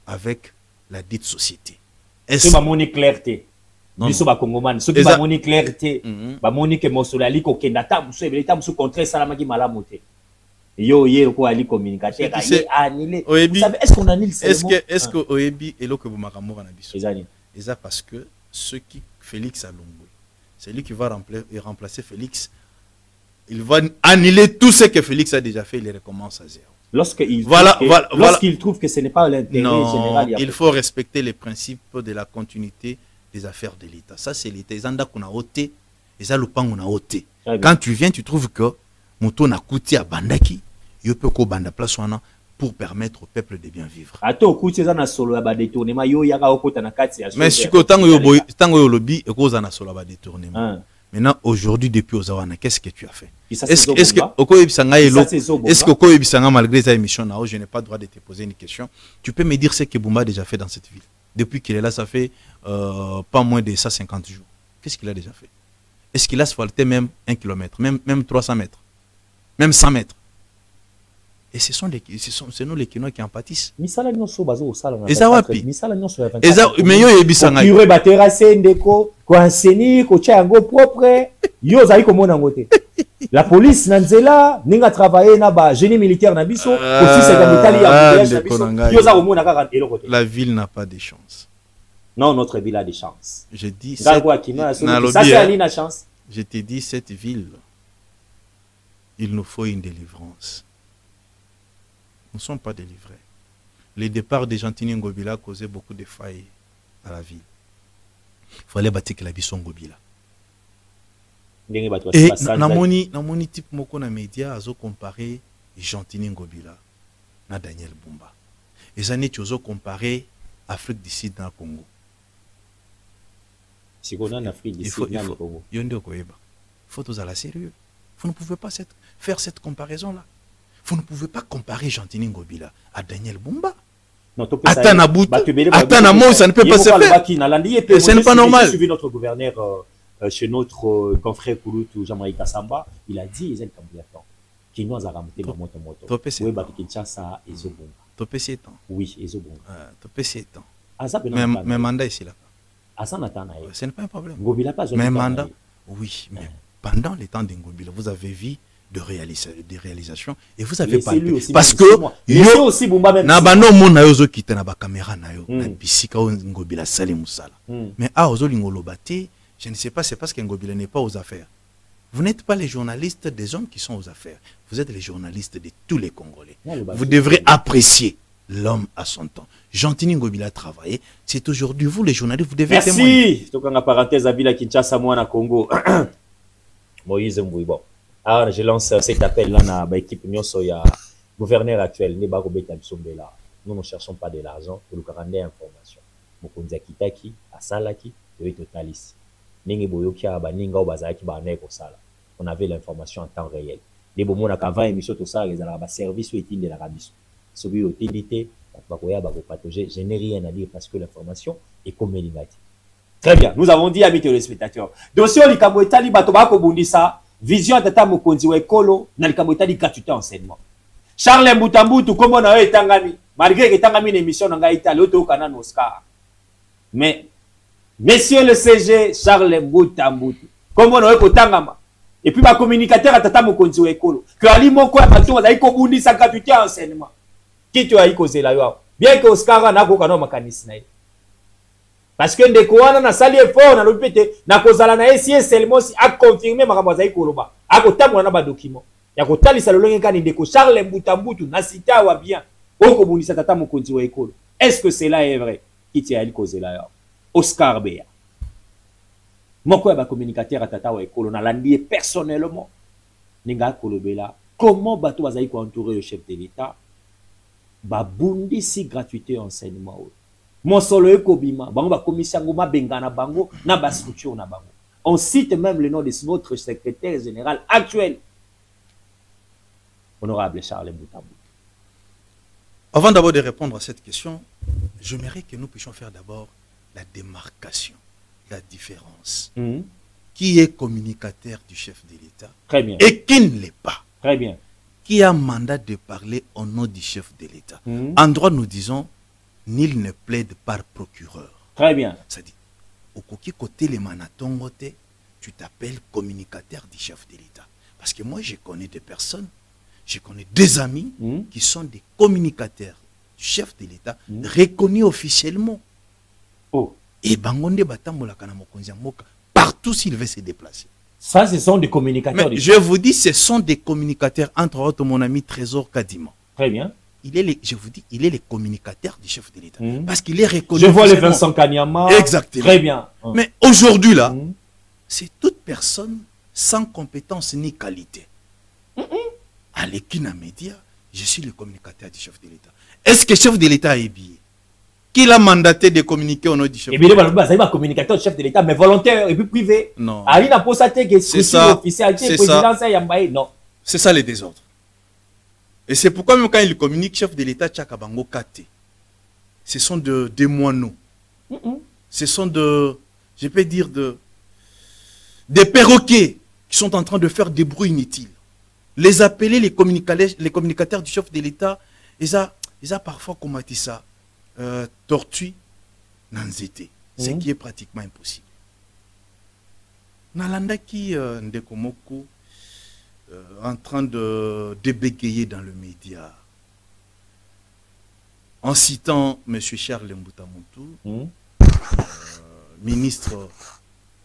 avec la dite société. Est-ce que mon clarté? Biso ba Congoman, ceux qui ba moni clarté, ba moni que Mosolali ko kendata, muso ebeleta muso contraire salamaki malamote. Yo quoi ali communicateur annulé. Vous savez est-ce qu'on annule est-ce que Oebi est là que vous m'amour na biso. Et ça parce que ce qui Félix Alongwe, c'est lui qui va remplacer Félix. Il va annuler tout ce que Félix a déjà fait, il recommence à zéro. Lorsqu'il trouve que ce n'est pas l'intérêt général, il faut respecter les principes de la continuité des affaires de l'État. Ça c'est l'État. Zanda kuna oté, eza lupango na oté. Quand tu viens, tu trouves que Mouton a coûté à Bandaki, il peut ko banda place wana pour permettre au peuple de bien vivre. Ato coûté ça na solo ba détournement yo yaka okota na kati ya. Mais si tango yo lobby e ko za na solo ba détournement. Maintenant aujourd'hui depuis Ozawana, qu'est-ce que tu as fait? Est-ce que oko ebisanga elo? Est-ce que oko ebisanga malgré sa émission là, je n'ai pas le droit de te poser une question. Tu peux me dire ce que Bumba a déjà fait dans cette ville? Depuis qu'il est là, ça fait pas moins de 150 jours. Qu'est-ce qu'il a déjà fait? Est-ce qu'il a asphalté même 1 km, même 300 mètres? Même 100 mètres. Et ce sont nous les Kinois qui en pâtissent. Misala nyonso bazo osala na. Eza wapi? Misala nyonso ya 24. Eza meyo yebisanga. Yure ba terrasse ndeko, ko enseni, ko tia yango propre. Yo zali ko mona ngote. La police na nzela ninga travailler na ba génie militaire na biso, aussi c'est la métalli ya na biso. Yo za ko mona kaka eloko te. La ville n'a pas de chance. Non, notre ville a des chances. Je dis ça c'est une chance. Je te dis cette ville, il nous faut une délivrance. Nous ne sommes pas délivrés. Le départ de Gentini Ngobila a causé beaucoup de failles à la ville. Il fallait bâtir la vie Ngobila. Et namoni type moko na média azo comparer Gentini Ngobila na Daniel Bumba. Et ça n'est pas comparer Afrique du Sud na Congo. Si on a en Afrique du Sud na Congo. Il faut tous à la sérieux. Vous ne pouvez pas faire cette comparaison-là. Vous ne pouvez pas comparer Gentini Ngobila à Daniel Bumba. Attends, ça ne peut pas se faire. Ce n'est pas normal. J'ai suivi notre gouverneur chez notre confrère Kouloutou, Jean-Marie Kassamba. Il a dit, Ezel Kambiaton, qui nous a ramené dans moto. Oui, Kinshasa et Zobonga. Topé c'est temps. Oui, et Zobonga. Topé c'est temps. Mais mandat ici là. Ce n'est pas un problème. Ngobila pas mais mandat. Oui, mais pendant les temps de Ngobila, vous avez vu de réalisation et vous avez pas aussi, parce que yo aussi Bumba même na bano mona yo zo kita na ba caméra na yo na bisika ngobila sali musala mais a ozo lingolobate je ne sais pas, c'est parce qu'Ngobila n'est pas aux affaires. Vous n'êtes pas les journalistes des hommes qui sont aux affaires. Vous êtes les journalistes de tous les Congolais. Vous devrez apprécier l'homme à son temps. Gentini Ngobila a travaillé. C'est aujourd'hui, vous les journalistes, vous devez témoigner. Merci. Donc, en parenthèse, à Villa Kinshasa, moi, na Congo. Moïse Mbouibo. Alors, je lance cet appel-là dans l'équipe Nyosoya, gouverneur actuel, Nebako Betabsombela. Nous ne cherchons pas de l'argent pour nous rendre information. Mokonza Kitaki, Asalaki, et Totalis. On avait l'information en temps réel. Les moments où avant émission tout ça, les services ou études de l'Arabie. Celui utilité, je n'ai rien à dire parce que l'information est comme négative. Très bien, nous avons dit amis téléspectateurs. Dossier au Likamoetali Batobako Bundisa, vision tata Mokonzi Wekolo, na Likamoetali gratuité enseignement. Charles Mbutambutu, comme on a eu Tangami, malgré que Tangami une émission dans Gaïta, l'auto canan Oscar. Mais Monsieur le CG, Charles Mbutambutu, comment on a eu Tangama. Et puis ma communicateur à Tata Mokonzi Wekolo, que Ali Moko a battu, a eu Bundisa gratuité enseignement. Qui tu as eu causé là? Bien que Oscar n'a pas eu mécanisme. Parce que ndeko wana na sali effort na lopete na kozala na esi seulement si a confirmer makambo za ikoloba akotamwa na ba document ya kotalisa lolenge kani ndeko Charles Mbutambutu na cita wa bien oko bundisa Tata Mokonzi wa ekolo. Est-ce que cela est vrai? Qui t'a ali kozela ya Oscar Bea moko ya ba communicateur à Tata wa ekolo na landi personnellement ninga kolobela comment bato bazali ko entourer le chef de l'État ba bundisi gratuité enseignement. Mon solo ekobima, bango ba commission ngoma bengana bango na ba structure na bango. On cite même le nom de notre secrétaire général actuel, honorable Charles Mbutambutu. Avant d'abord de répondre à cette question, j'aimerais que nous puissions faire d'abord la démarcation, la différence. Qui est communicateur du chef de l'État? Très bien. Et qui ne l'est pas? Très bien. Qui a mandat de parler au nom du chef de l'État? En droit, nous disons nul ne plaide par procureur. Très bien. C'est-à-dire, au côté les manatongote, tu t'appelles communicateur du chef de l'État. Parce que moi, je connais des personnes, je connais des amis qui sont des communicateurs du chef de l'État, reconnus officiellement. Oh. Et Bangonde Batambola Kanamokonzi Moka, partout s'il veut se déplacer. Ça, ce sont des communicateurs. Mais je vous dis, ce sont des communicateurs, entre autres mon ami Trésor Kadima. Très bien. Je vous dis, il est le communicateur du chef de l'État. Parce qu'il est reconnu. Je vois les Vincent Kanyama. Exactement. Très bien. Mais aujourd'hui, là, c'est toute personne sans compétence ni qualité. À l'équina média, je suis le communicateur du chef de l'État. Est-ce que le chef de l'État est billet? Qui l'a mandaté de communiquer au nom du chef de l'État? C'est un communicateur du chef de l'État, mais volontaire et puis privé. Non. C'est ça. Non. C'est ça les désordres. Et c'est pourquoi même quand il communique chef de l'État, Tchakabango Kate, ce sont des moineaux. Ce sont je peux dire, des perroquets qui sont en train de faire des bruits inutiles. Les appeler les communicateurs du chef de l'État, ils ont parfois combattu ça, tortue, nanzete, ce qui est pratiquement impossible. Nalanda qui Ndekomoko, en train de bégayer dans le média, en citant M. Charles Mbutambutu, ministre,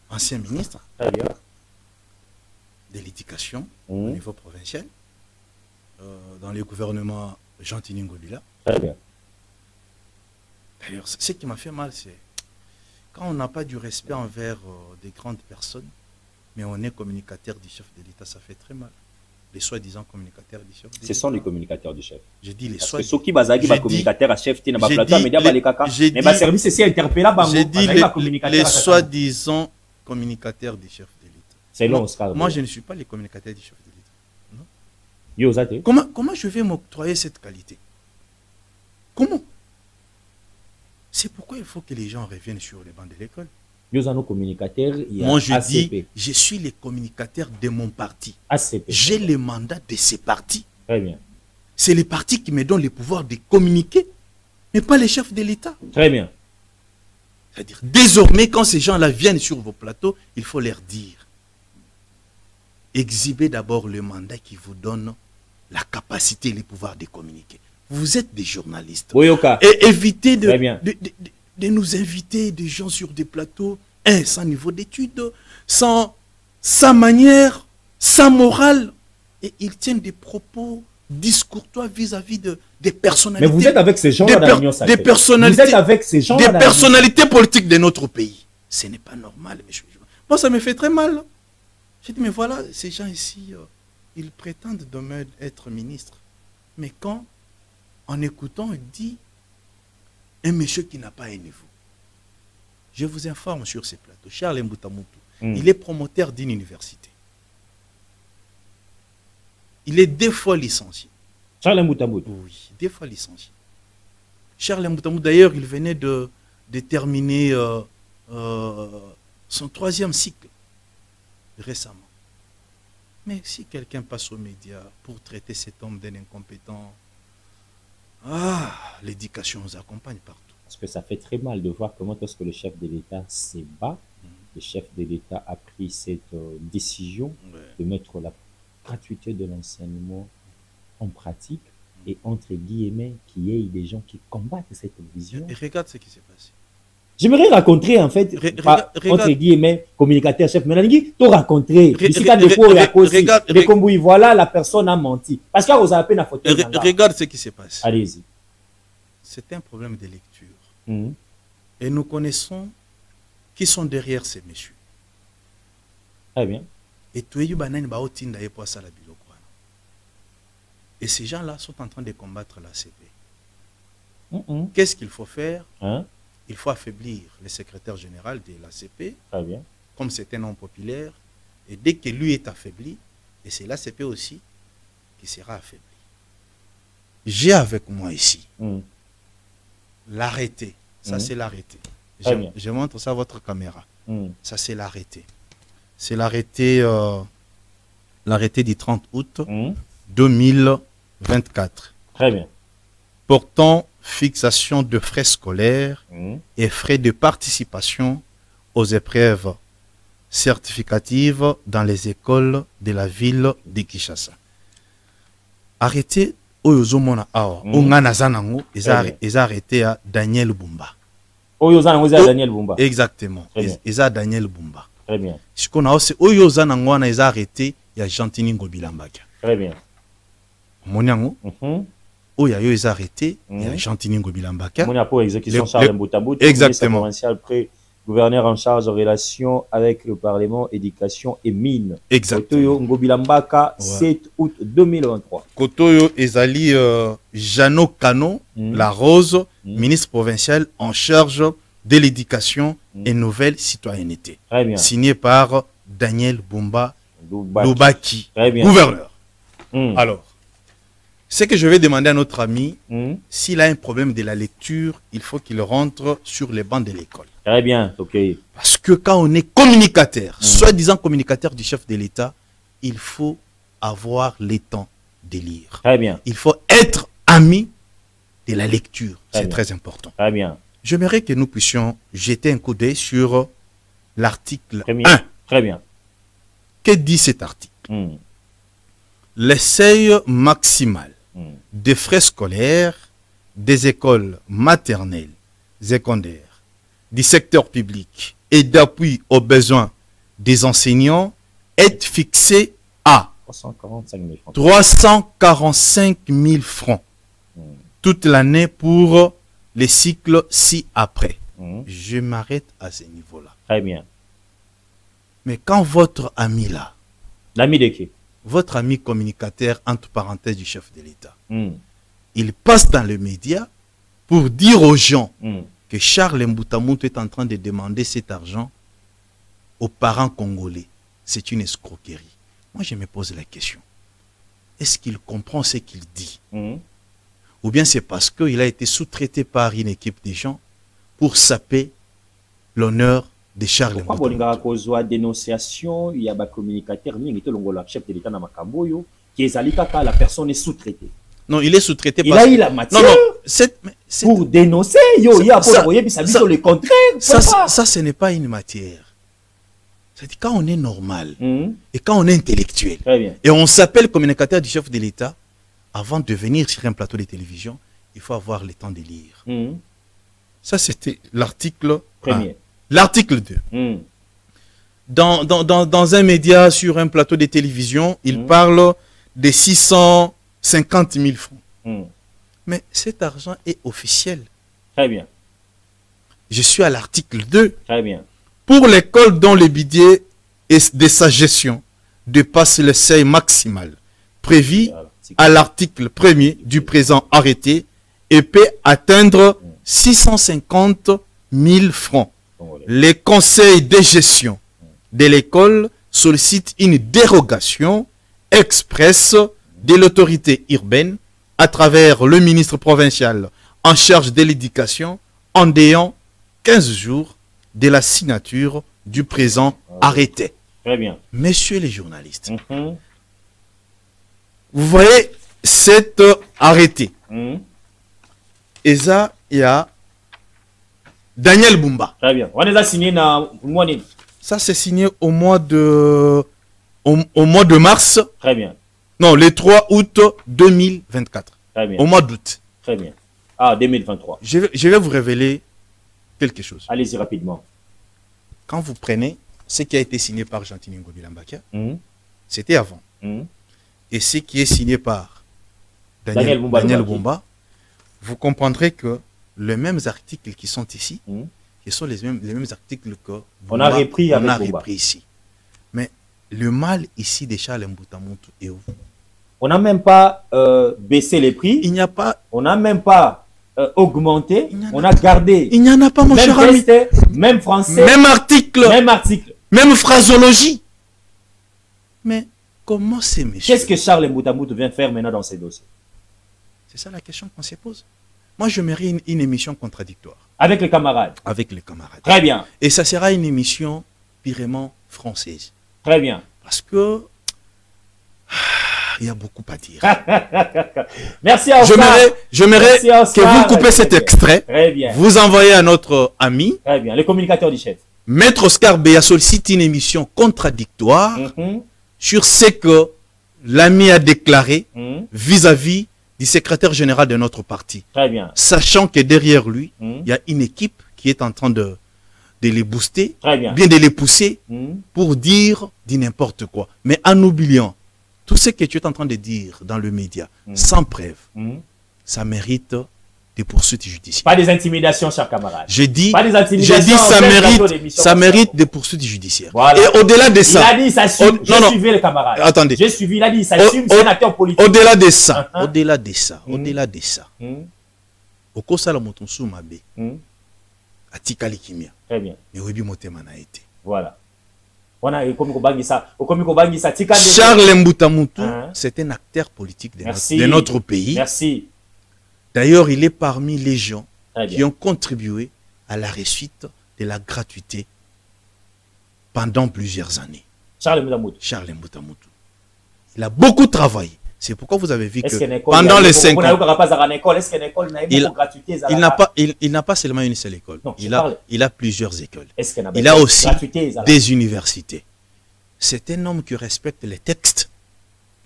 ancien ministre de l'éducation au niveau provincial, dans le gouvernement Gentini Ngobila. D'ailleurs, ce qui m'a fait mal, c'est quand on n'a pas du respect envers des grandes personnes, mais on est communicateur du chef de l'État, ça fait très mal. Les soi-disant communicateurs du chef de l'État. Ce sont les communicateurs du chef. J'ai dit les soi-disant. Ceux qui basent communicateurs à chef, mais ma service c'est interpellé. J'ai dit les soi-disant communicateurs du chef de l'État. C'est long, Oscar. Moi, je ne suis pas les communicateurs du chef de l'État. Comment je vais m'octroyer cette qualité? Comment? C'est pourquoi il faut que les gens reviennent sur les bancs de l'école. Moi, je dis, je suis le communicateur de mon parti. J'ai le mandat de ces partis. Très bien. C'est les partis qui me donnent le pouvoir de communiquer, mais pas les chefs de l'État. Très bien. C'est-à-dire, désormais, quand ces gens-là viennent sur vos plateaux, il faut leur dire. exhibez d'abord le mandat qui vous donne la capacité et le pouvoir de communiquer. Vous êtes des journalistes. Boyoka. Et évitez Très bien. de nous inviter des gens sur des plateaux sans niveau d'études, sans manière, sans morale. Et ils tiennent des propos discourtois vis-à-vis des personnalités. Mais vous êtes avec ces gens-là dans l'Union sacrée. Des personnalités, vous êtes avec ces gens-là des personnalités politiques de notre pays. Ce n'est pas normal. Moi, ça me fait très mal. J'ai dit, mais voilà, ces gens ici, ils prétendent demain être ministres. Mais quand, en écoutant, il dit, un monsieur qui n'a pas un niveau. Je vous informe sur ces plateaux. Charles Mbutamutu, il est promoteur d'une université. Il est 2 fois licencié. Charles Mbutamutu. Oui, 2 fois licencié. Charles Mbutamutu, d'ailleurs, il venait de terminer son 3e cycle récemment. Mais si quelqu'un passe aux médias pour traiter cet homme d'un incompétent, l'éducation nous accompagne partout. Parce que ça fait très mal de voir comment est-ce que le chef de l'État se bat. Le chef de l'État a pris cette décision de mettre la gratuité de l'enseignement en pratique et entre guillemets qu'il y ait des gens qui combattent cette vision. Et regarde ce qui s'est passé. J'aimerais raconter en fait, entre guillemets, communicateur chef, mais tu raconter, voilà, la personne a menti. Parce que vous avez peine à photo. Regarde ce qui s'est passé. Allez-y. C'est un problème de lecture. Et nous connaissons qui sont derrière ces messieurs. Très bien. Et ces gens-là sont en train de combattre la CP. Qu'est-ce qu'il faut faire? Il faut affaiblir le secrétaire général de l'ACP, comme c'est un homme populaire, et dès que lui est affaibli, et c'est l'ACP aussi qui sera affaibli. J'ai avec moi ici l'arrêté. Ça, c'est l'arrêté. Je montre ça à votre caméra. Ça, c'est l'arrêté. C'est l'arrêté du 30 août 2024. Très bien. Portant fixation de frais scolaires et frais de participation aux épreuves certificatives dans les écoles de la ville de Kinshasa. Arrêté Oyozomona Awa, Onganazanango, ils arrêté à Daniel Bumba. Oyozanango, Daniel Bumba. Exactement. Ils ont Daniel Bumba. Très bien. Ce qu'on a aussi, Oyozanango, ils ont arrêté, il y a Gentini Ngobilambaka. Très bien. Moniango. Oya yo les arrêtés, il y a Gentini Ngobilambaka. Mon pour exécution Charles Mbutamutu, exactement. Provincial gouverneur en charge de relations avec le Parlement, éducation et mines. Exactement. Ngobilambaka, 7 août 2023. Kotoyo Ezali Jano Kano, la Rose, ministre provincial en charge de l'éducation et nouvelle citoyenneté. Très bien. Signé par Daniel Bumba Lubaki, gouverneur. Alors, ce que je vais demander à notre ami, s'il a un problème de la lecture, il faut qu'il rentre sur les bancs de l'école. Très bien, ok. Parce que quand on est communicateur, soi-disant communicateur du chef de l'État, il faut avoir le temps de lire. Très bien. Il faut être ami de la lecture. C'est très important. Très bien. J'aimerais que nous puissions jeter un coup d'œil sur l'article 1. Très bien. Que dit cet article? Le seuil maximal des frais scolaires des écoles maternelles, secondaires, du secteur public et d'appui aux besoins des enseignants est fixé à 345 000 francs toute l'année pour les cycles ci-après. Je m'arrête à ce niveau-là. Très bien. Mais quand votre ami là, l'ami de qui? Votre ami communicateur, entre parenthèses, du chef de l'État, il passe dans les médias pour dire aux gens que Charles Mbutamutu est en train de demander cet argent aux parents congolais. C'est une escroquerie. Moi, je me pose la question. Est-ce qu'il comprend ce qu'il dit? Ou bien c'est parce qu'il a été sous-traité par une équipe de gens pour saper l'honneur de Charles Mbutamutu? Pourquoi il y a une dénonciation, il y a un communicateur, il y a un chef de l'État dans Makamboyo, qui est la personne est sous-traitée. Non, il est sous-traité parce qu'il a eu la matière pour dénoncer. Il y a le contraire. Ça, ce n'est pas une matière. C'est-à-dire quand on est normal Mhm. et quand on est intellectuel Très bien. et on s'appelle communicateur du chef de l'État, avant de venir sur un plateau de télévision, il faut avoir le temps de lire. Mhm. Ça, c'était l'article 1. Premier. L'article 2. Mhm. Dans un média, sur un plateau de télévision, il parle de 650 000 francs. Mhm. Mais cet argent est officiel. Très bien. Je suis à l'article 2. Très bien. Pour l'école dont le budget et de sa gestion dépasse le seuil maximal prévu Voilà. à l'article 1er du présent arrêté et peut atteindre 650 000 francs. Congolais. Les conseils de gestion de l'école sollicitent une dérogation expresse de l'autorité urbaine à travers le ministre provincial en charge de l'éducation en déant 15 jours de la signature du présent arrêté. Très bien. Messieurs les journalistes, Mhm. vous voyez cet arrêté. Mhm. Et ça, il y a Daniel Bumba. Très bien. On les a signés dans le mois de... Ça, c'est signé au mois de mars. Très bien. Non, le 3 août 2024. Très bien. Au mois d'août. Très bien. Ah, 2023. Je vais vous révéler quelque chose. Allez-y rapidement. Quand vous prenez ce qui a été signé par Gentini Ngobi Lambaka, Mhm. c'était avant. Mhm. Et ce qui est signé par Daniel Bumba Daniel Lubaki. Bumba, vous comprendrez que les mêmes articles qui sont ici, Mhm. ce sont les mêmes articles que On a repris avec on a Bumba. repris ici. Mais le mal ici de Charles Mbutamuntu est où? On n'a même pas baissé les prix. Il n'y a pas, On n'a même pas augmenté. Il n'y en a On a gardé. il n'y en a pas, mon Même cher ami. texte, même français, Même article, même article. même phraseologie. Mais comment c'est, monsieur? Qu'est-ce que Charles Mbutamuntu vient faire maintenant dans ces dossiers? C'est ça la question qu'on se pose. Moi, je mérite une émission contradictoire Avec les camarades. avec les camarades. Très bien. Et ça sera une émission purement française. Très bien. Parce que il y a beaucoup à dire. Merci à Oscar. J'aimerais Merci, que Oscar. vous coupez cet extrait, Très bien. vous envoyez à notre ami, Très bien. Le communicateur du chef. Maître Oscar Béa sollicite une émission contradictoire Mhm. sur ce que l'ami a déclaré Mhm. vis-à-vis du secrétaire général de notre parti. Très bien. Sachant que derrière lui, Mhm. il y a une équipe qui est en train de les booster, Très bien. bien de les pousser Mhm. pour dire du n'importe quoi. Mais en oubliant tout ce que tu es en train de dire dans le média, sans preuve, Mhm. ça mérite des poursuites judiciaires. Pas des intimidations, chers camarades. J'ai dit, Pas des intimidations j'ai dit en ça plein plateau mérite, d'émission, ça comme mérite ça. des poursuites judiciaires. Voilà. Et au-delà de Il a ça, dit, ça suit. non, J'ai non. suivi les camarades. Attendez. J'ai suivi, il a dit, ça suit. C'est un acteur politique. au-delà de ça, Uh-huh. au-delà de ça, au-delà de ça, Mhm. au Kosala Motonsu Mabe, Mhm. Atikali Kimia, Très bien. mais Webi Motema na été. Voilà. On a comme Kobangisa. Comme Kobangisa. Tika de- Charles Mbutamuntu, Hein? c'est un acteur politique Merci. de notre pays. Merci. D'ailleurs, il est parmi les gens Très qui bien. ont contribué à la réussite de la gratuité pendant plusieurs années. Charles Mbutamuntu. Charles Mbutamuntu. Il a beaucoup travaillé. C'est pourquoi vous avez vu Est-ce que qu'une école, pendant les 5 on a eu ans, pas à l'école, est-ce qu'une école n'a Il- beaucoup gratuité il n'a pas seulement une seule école. Non, je Il parle. a plusieurs écoles. Est-ce qu'il Il a aussi gratuité des universités. C'est un homme qui respecte les textes.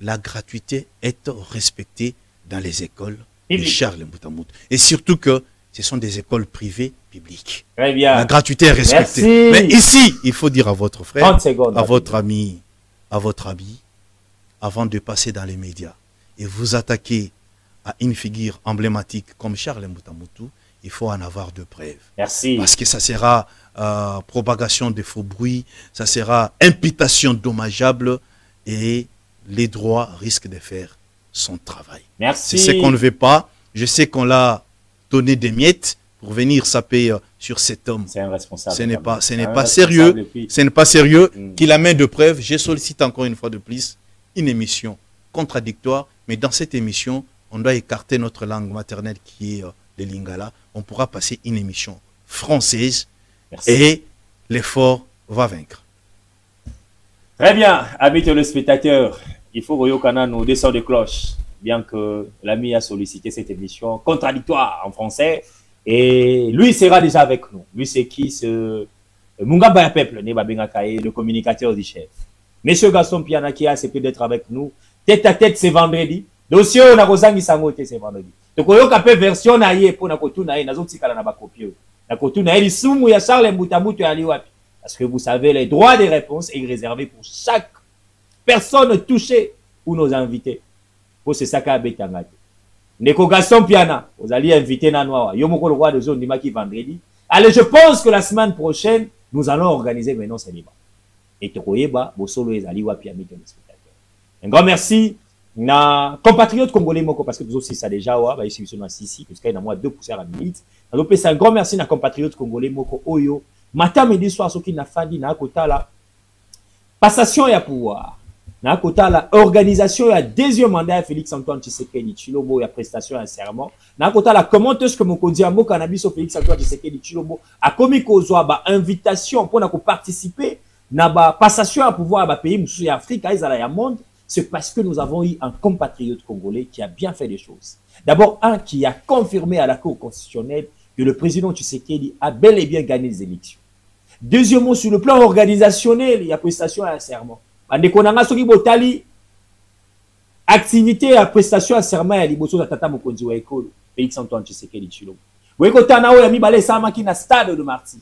La gratuité est respectée dans les écoles de Public. Charles Mbutamuntu. Et surtout que ce sont des écoles privées publiques. Très bien. La gratuité est respectée. Merci. Mais ici, il faut dire à votre frère, 30 secondes. à votre ami, à votre ami, avant de passer dans les médias et vous attaquer à une figure emblématique comme Charles Mbutamuntu, il faut en avoir de preuves. Merci. Parce que ça sera propagation de faux bruits, ça sera imputation dommageable et les droits risquent de faire son travail. Merci. C'est ce qu'on ne veut pas. Je sais qu'on l'a donné des miettes pour venir saper sur cet homme. C'est un responsable. Ce n'est pas Un sérieux. responsable, et puis- Ce n'est pas sérieux. Mm. Qu'il amène de preuves. Je sollicite encore une fois de plus une émission contradictoire. Mais dans cette émission, on doit écarter notre langue maternelle qui est le lingala. On pourra passer une émission française Merci. et l'effort va vaincre. Très bien, amis téléspectateurs, il faut Royokana nous descend de cloche, bien que l'ami a sollicité cette émission contradictoire en français. Et lui sera déjà avec nous. Lui, c'est qui ce Mungaba ya peuple, ne babenga kaye, le communicateur du chef. Monsieur Gaston Piana qui a accepté d'être avec nous, tête à tête, c'est vendredi. Dossier, on a Rosangi Sangote, c'est vendredi. Donc, on a une version na ye pour na kotu na ye, na zoti kala na ba copie. Na kotu na ye, li sumu ya Charles Mbutamutu ya liwapi. Parce que vous savez, les droits des réponses est réservé pour chaque personne touchée ou nos invités. Pour ce saka betangate. Neko Gaston Piana, vous allez inviter Nanoa. Yomoko le roi de zone Dimaki vendredi. Allez, je pense que la semaine prochaine, nous allons organiser maintenant ce débat. Et Tokoyeba, Bosolo et Zali Wapi, amis téléspectateurs. Un grand merci. Na compatriotes congolais moko parce que nous aussi ça déjà wa ba ici na sisi parce qu'il y a moi 2 poussières à minute. Donc c'est un grand merci na compatriotes congolais moko oyo matin midi soir soki na fandi na kotala passation ya pouvoir na kotala organisation ya deuxième mandat Félix Antoine Tshisekedi Tshilombo ya prestation ya serment na kotala comment est-ce que mokonzi ya mboka na biso Félix Antoine Tshisekedi Tshilombo a komi kozwa ba invitation pour na ko participer na ba passation ya pouvoir ba pays mususu ya Afrique ezala ya monde. C'est parce que nous avons eu un compatriote congolais qui a bien fait des choses. D'abord, un qui a confirmé à la Cour constitutionnelle que le président Tshisekedi a bel et bien gagné les élections. Deuxièmement, sur le plan organisationnel, il y a prestation à un serment. Activité à prestation à serment, il y a liboso de Tata Mokonzi wa Ekolo, Félix Antoine Tshisekedi Tshilombo. Vous voyez que na stade de Martyr.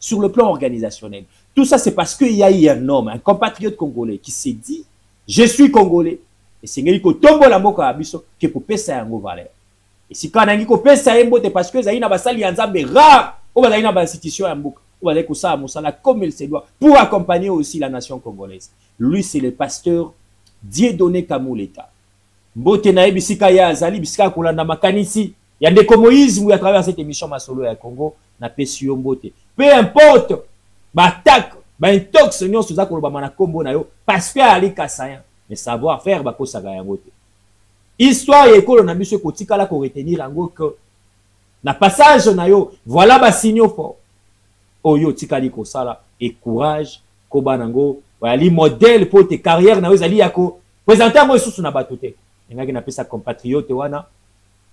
Sur le plan organisationnel. Tout ça, c'est parce qu'il y a eu un homme, un compatriote congolais qui s'est dit, je suis congolais. Et c'est la moka abiso qui peut passer un mot valeur. Et si quand on a passer un mot, c'est parce que Zaïna Bassali a un rare, ou Zaïna Bassitio un mot, ou avec ça, Moussala, comme il se doit, pour accompagner aussi la nation congolaise. Lui, c'est le pasteur Dieudonné Kamouleta. Mbote na bisika ya Zali, bisika kolanda makanisi. Il y a des communismes à travers cette émission Masolo à Congo, na pesio mbote. Peu importe, batak, intox, nous sommes à Combo na yo, parce que Ali Kassayan, mais savoir faire bako saga ya mbote. Histoire et école na biso kotika la ko retenir ango que na passage na yo, voilà ba signaux fort. Oyo tikali ko sala et courage ko banango, wali modèle pour tes carrières na yo zali yako. Présenter moi sous na batote. Ngaki na pesa compatriote wana.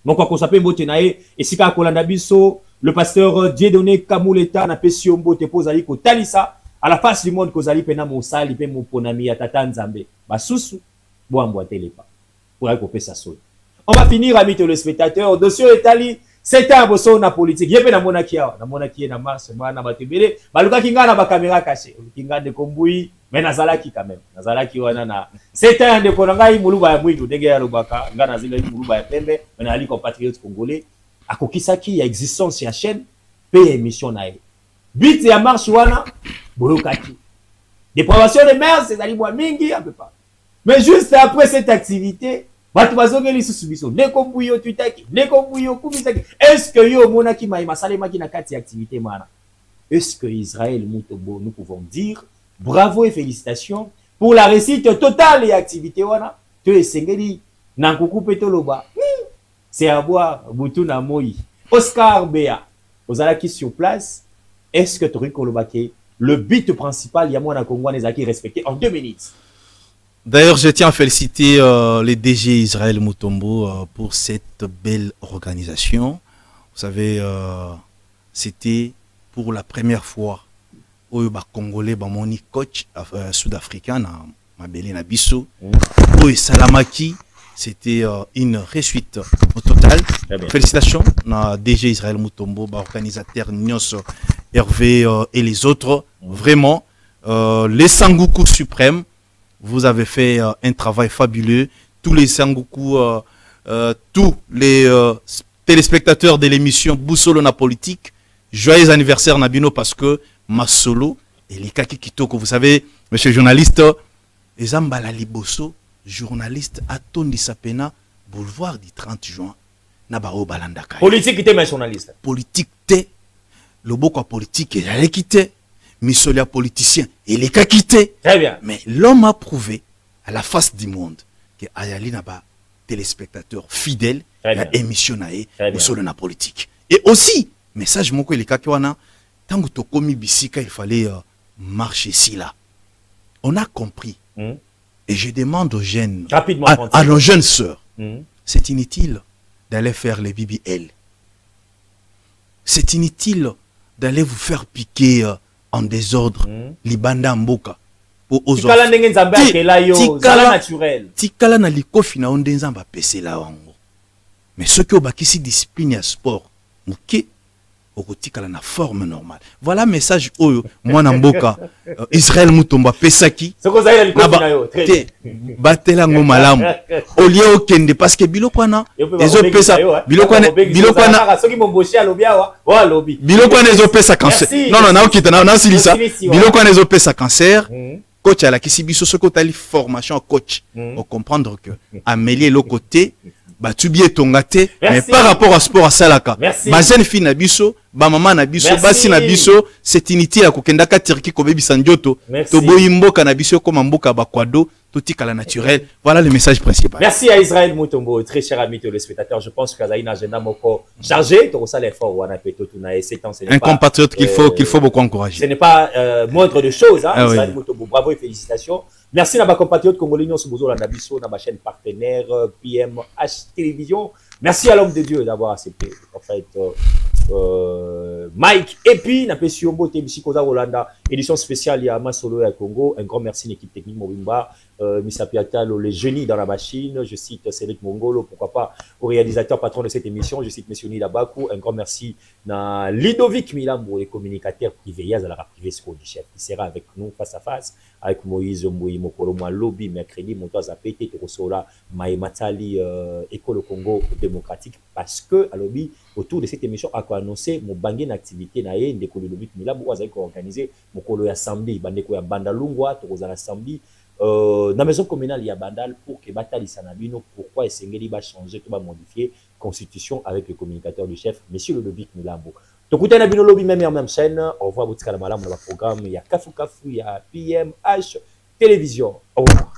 Donc, on s'appelle Mbotenae, et si Kolanda biso, le pasteur Dieudonné Kamouleta n'a pas si on bote pose ali ko talisa, à la face du monde, kozali pena mon sali, pe mon ponami, à tata nzambe. Ba susu, bo amboite les pas. Pour aller sa saute. On va finir, amis téléspectateurs, dossier Etali, c'est un bosso na politique. Yé pe na monakia, na mars, na batebele, baluka kinga na ba caméra cachée, kinga de kombui, mais nazalaki quand même. Nazalaki wana na. C'est un de konanga muluba ya mwindu, ndenge ya lubaka, nga nazile muluba ya pembe, mais ali compatriote congolais, akokisaki ya existence ya chaîne, pe émission na ye. But ya marche wana, bolokaki. Dépravation de mers, c'est ali mingi, un peu pas. Mais juste après cette activité, est-ce que yo monaki maïma salemaki na kati activité mana? Est-ce que Israël Mutombo, nous pouvons dire bravo et félicitations pour la réussite totale et activité wana? Tu es sengeli nankuku petoloba. C'est à boire Butuna Moi. Oscar Béa, ozalaki sur place. Est-ce que tu rikolobake le but principal yamona Kongwa nezaki respecté en 2 minutes? D'ailleurs, je tiens à féliciter les DG Israël Mutombo pour cette belle organisation. Vous savez, c'était pour la première fois où ba Congolais, ba moni coach sud-africain, Mabele Nabiso, et Salamaki, c'était une réussite au total. Félicitations à DG Israël Mutombo, ba organisateur Nyos, Hervé et les autres. Vraiment, les Sangoku suprêmes. Vous avez fait un travail fabuleux. Tous les Sangoku, tous les téléspectateurs de l'émission Boussolo na politique, joyeux anniversaire Nabino parce que Masolo et les Kaki Kitoko, vous savez, monsieur le journaliste, Ezambala Liboso, journaliste à Tondi Sapena, boulevard du 30 juin, Nabaro Balandaka. Politique était mes journalistes. Politique t'es, le boko politique est allé quitter. Missolia politicien, il est qu'à quitter. Très bien. Mais l'homme a prouvé à la face du monde que Ayali n'a pas téléspectateur fidèle à émissionnaire sur la politique. Et aussi, message mon il est kakwana, tant que tu commis bisika, il fallait marcher ici là. On a compris. Et je demande aux jeunes, à nos jeunes sœurs, c'est inutile d'aller faire les BBL. C'est inutile d'aller vous faire piquer en désordre libanda mboka pour aux tikala ndenge nzambe akela yo zala naturel tikala na likofi na onde nzamba pesela wango mais ce que obakisi discipline ya sport muke okotikala na forme normale. Voilà message oyo mwana mboka Israël Mutomba pesaki soko zaila likofi na yo très batela ngo malamu olie okende parce que biloko wana ezo pesa biloko wana soki momboshi alobi awa wa alobi biloko wana ezo pesa cancer non na okita na silisa biloko wana ezo pesa cancer. Coach à la Kisibiso, ce côté formation coach, on comprendre que Amélie le côté, bah tu bien ton gâté, mais par rapport au sport à Salaka, ma jeune fille Nabiso, ba maman Nabiso, basi Nabiso, c'est inutile à Kokendaka Tirki Kobebi Sandioto, Toboimbo Kanabiso comme Mboka Bakwado, tout à la naturelle. Voilà le message principal. Merci à Israël Mutombo, très cher ami téléspectateur. Je pense qu'Azaï n'a agenda moko chargé. Tu reçois l'effort, un compatriote qu'il faut beaucoup encourager. Ce n'est pas moindre de choses, hein, Israël Mutombo. Bravo et félicitations. Merci à ma compatriote congolais, sur Bozo Landabiso, dans ma chaîne partenaire PMH Télévision. Merci à l'homme de Dieu d'avoir accepté. En fait, Mike et puis n'a pas su Koza Rolanda, édition spéciale il y a Masolo et Congo. Un grand merci à l'équipe technique Mobimba, Missa Piatalo, les génies dans la machine. Je cite Cédric Mongolo, pourquoi pas au réalisateur patron de cette émission. Je cite Monsieur Nidabakou. Un grand merci à Lidovic Milambo, les communicateurs privés, à la privé du chef. Il sera avec nous face à face avec Moïse Mbouyi Mokolo Lobby mercredi Montoise a pété Terosola Maïmatali École Congo démocratique parce que à lobby autour de cette émission a annoncé mon bangé d'activité naé ndeko Lidovic Milambo a organisé Mokolo ya samedi bandeko ya Bandalungwa Torozala samedi na maison communale il y a Bandal pour que Batali Sanabino pourquoi Esengeli va changer tout va modifier constitution avec le communicateur du chef monsieur Lidovic Milambo. Tokuta na bino lobby même chaîne. Au revoir Boutika la Malam, le programme il y a Kafu Kafu, il y a PMH Télévision. Au revoir.